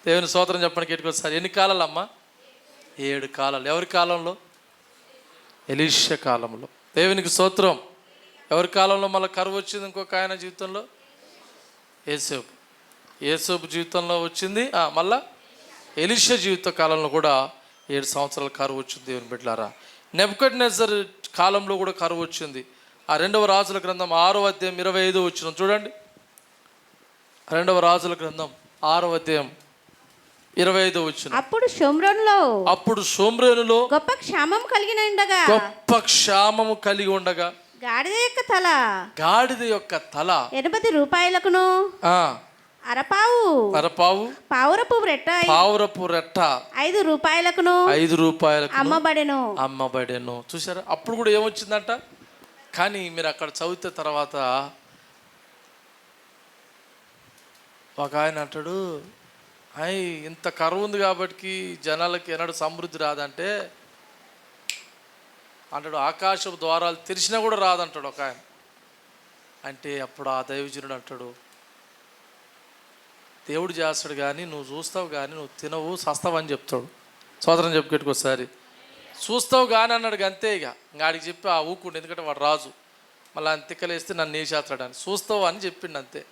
దేవుని స్తోత్రం చెప్పడానికి ఎట్టుకొస్తారు. ఎన్ని కాలాలు అమ్మా? 7 కాలాలు. ఎవరి కాలంలో? ఎలీషా కాలంలో. దేవునికి స్తోత్రం. ఎవరి కాలంలో మళ్ళీ కరువు వచ్చింది? ఇంకొక ఆయన జీవితంలో యేసోబు జీవితంలో వచ్చింది. మళ్ళా ఎలీషా జీవిత కాలంలో కూడా 7 సంవత్సరాల కరువు వచ్చింది. దేవుని బిడ్డలారా, నెబుకద్నెజర్ కాలంలో కూడా కరువు వచ్చింది. ఆ 2వ రాజుల గ్రంథం 6వ అధ్యాయం 25 వచ్చిన చూడండి. 2వ రాజుల గ్రంథం 6వ అధ్యాయం 25 వచ్చిన. అప్పుడు షోమ్రోనులో గొప్ప క్షామం కలిగి ఉండగా గాడిద యొక్క తల 80 రూపాయలకును అరపావు పావురపు రెట్ట 5 రూపాయలకును అమ్మబడెను. చూసారా, అప్పుడు కూడా ఏమొచ్చిందంట. కానీ మీరు అక్కడ చదివితే తర్వాత ఒక ఆయన అంటాడు, ఇంత కరువు ఉంది కాబట్టి జనాలకి ఎన్నడూ సమృద్ధి రాదంటే అంటాడు, ఆకాశపు ద్వారాలు తెరిచినా కూడా రాదంటాడు ఒక ఆయన. అంటే అప్పుడు ఆ దైవజనుడు అంటాడు, దేవుడు చేస్తాడు కానీ నువ్వు చూస్తావు కానీ నువ్వు తినవు సస్తావు అని చెప్తాడు. సోదరం చెప్పుకెట్టుకోసారి చూస్తావు కానీ అన్నాడు అంతే. ఇక ఆడికి చెప్పి ఆ ఊకుండు, ఎందుకంటే వాడు రాజు, మళ్ళీ ఆయన తిక్కలేస్తే నన్ను వేసేస్తాడని. చూస్తావు అని చెప్పిండు అంతే.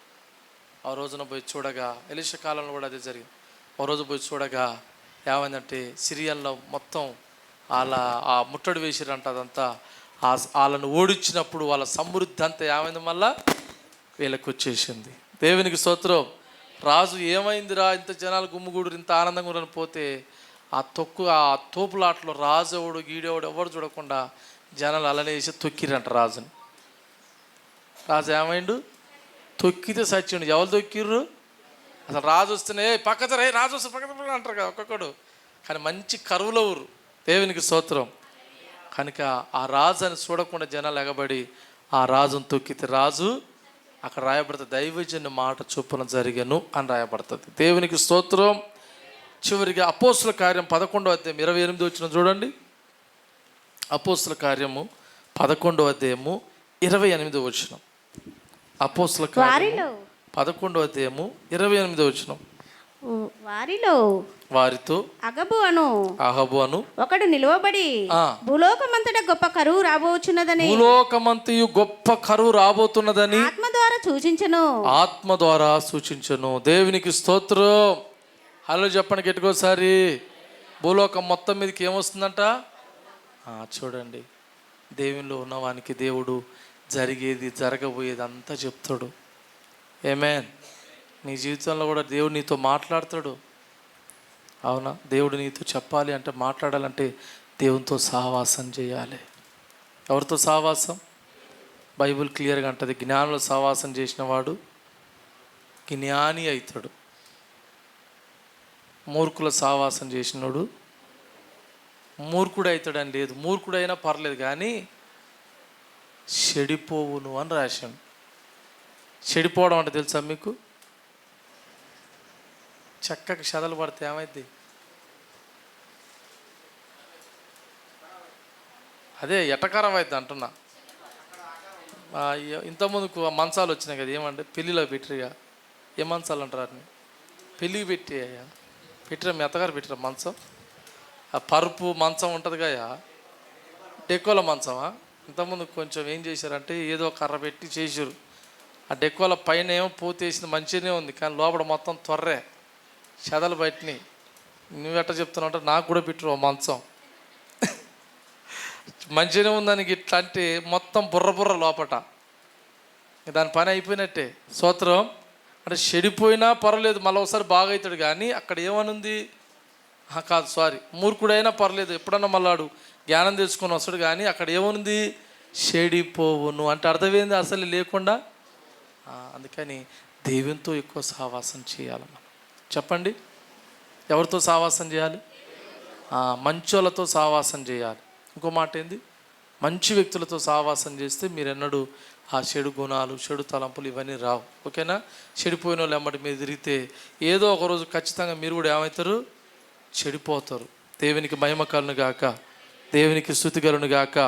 ఆ రోజున పోయి చూడగా, ఎలీషా కాలంలో కూడా అదే జరిగింది. ఒక రోజు పోయి చూడగా ఏమైందంటే సిరియన్లో మొత్తం ఆ ముట్టడి వేసిరంట. అదంతా వాళ్ళను ఓడించినప్పుడు వాళ్ళ సమృద్ధి అంతా ఏమైంది మళ్ళా వీళ్ళకి వచ్చేసింది. దేవునికి స్తోత్రం. రాజు ఏమైందిరా ఇంత జనాలు గుమ్ముగూడు ఇంత ఆనందంగా ఉండని పోతే ఆ తోపులాటలో రాజు ఎవడు గీడేవాడు ఎవరు చూడకుండా జనాలు అలానే వేసి తొక్కిరంట రాజుని. రాజు ఏమైండు, తొక్కితే సచ్చిండు. ఎవరు తొక్కిర్రు? అసలు రాజు వస్తేనే పక్కన రాజు వస్తే పక్కన అంటారు కదా ఒక్కొక్కడు. కానీ మంచి కరువులో ఊరు. దేవునికి స్తోత్రం. కనుక ఆ రాజు అని చూడకుండా జనాలు ఎగబడి ఆ రాజును తొక్కితే రాజు అక్కడ రాయబడుతుంది, దైవజన్య మాట చొప్పున జరిగను అని రాయబడుతుంది. దేవునికి స్తోత్రం. చివరిగా అపోస్తుల కార్యం 11వ అధ్యాయం 28 వచ్చిన చూడండి. అపోస్తుల కార్యము 11వ అధ్యాయము 28 వచ్చిన. అపోస్తుల కార్యము 11వ అధ్యాయము 28 వచ్చిన. వారితో అహబు అను ఒకడు నిలువబడి భూలోకమంతట గొప్ప కరువు రాబోతున్నదని ఆత్మ ద్వారా సూచించను. దేవునికి స్తోత్రం. హలో చెప్పండి గట్టికోసారి. భూలోకం మొత్తం మీదకి ఏమొస్తుందంట చూడండి. దేవునిలో ఉన్నవానికి దేవుడు జరిగేది జరగబోయేది అంతా చెప్తాడు. ఆమేన్. నీ జీవితంలో కూడా దేవుడు నీతో మాట్లాడతాడు. అవునా, దేవుడు నీతో చెప్పాలి అంటే, మాట్లాడాలంటే దేవునితో సహవాసం చేయాలి. ఎవరితో సహవాసం? బైబిల్ క్లియర్గా అంటది, జ్ఞానుల సహవాసం చేసిన వాడు జ్ఞాని అవుతాడు, మూర్ఖుల సహవాసం చేసినోడు మూర్ఖుడు అవుతాడని లేదు. మూర్ఖుడైనా పర్లేదు కానీ చెడిపోవును అని రాశాను. చెడిపోవడం అంటే తెలుసా మీకు? చక్కకి చెదలు పడితే ఏమైంది? అదే ఎటకారం అవుతుంది అంటున్నా. ఇంతకుముందుకు మంచాలు వచ్చినాయి కదా, ఏమంటే పెళ్ళిలో పెట్టిరుగా. ఏ మంచాలు అంటారు వాటిని? పెళ్ళికి పెట్టిరా మీ అత్తగారు పెట్టిరా మంచం. ఆ పరుపు మంచం ఉంటుందిగా, డెక్కోల మంచమా? ఇంతకుముందు కొంచెం ఏం చేశారంటే ఏదో కర్ర పెట్టి చేసారు. ఆ డెక్కోల పైన ఏమో పూతేసింది, మంచిగానే ఉంది, కానీ లోపల మొత్తం త్వర్రే చెదలు బయటని. నువ్వెట్ట చెప్తున్నావు అంటే నాకు కూడా పెట్టరు మంచం మంచిగానే ఉందానికి ఇట్లా అంటే మొత్తం బుర్ర లోపట. దాని పని అయిపోయినట్టే. స్తోత్రం. అంటే చెడిపోయినా పర్వాలేదు, మళ్ళీ ఒకసారి బాగా అవుతాడు. కానీ అక్కడ ఏమనుంది? కాదు సారీ, మూర్ఖుడైనా పర్లేదు, ఎప్పుడన్నా మళ్ళాడు జ్ఞానం తెలుసుకొని వస్తాడు. కానీ అక్కడ ఏమనుంది? చెడిపోవును అంటే అర్థమైంది అసలు లేకుండా. అందుకని దేవునితో ఎక్కువ సహవాసం చేయాలి మనం. చెప్పండి, ఎవరితో సహవాసం చేయాలి? మంచోళ్ళతో సహవాసం చేయాలి. ఇంకో మాట ఏంది? మంచి వ్యక్తులతో సహవాసం చేస్తే మీరెన్నడూ ఆ చెడు గుణాలు, చెడు తలంపులు ఇవన్నీ రావు. ఓకేనా? చెడిపోయిన వాళ్ళు ఎమ్మటి మీరు తిరిగితే ఏదో ఒకరోజు ఖచ్చితంగా మీరు కూడా ఏమవుతారు? చెడిపోతారు. దేవునికి మహిమ కలుగును గాక, దేవునికి స్తుతి కలుగును గాక.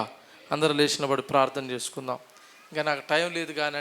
అందరూ లేచినబడి ప్రార్థన చేసుకుందాం. ఇంకా నాకు టైం లేదు కానీ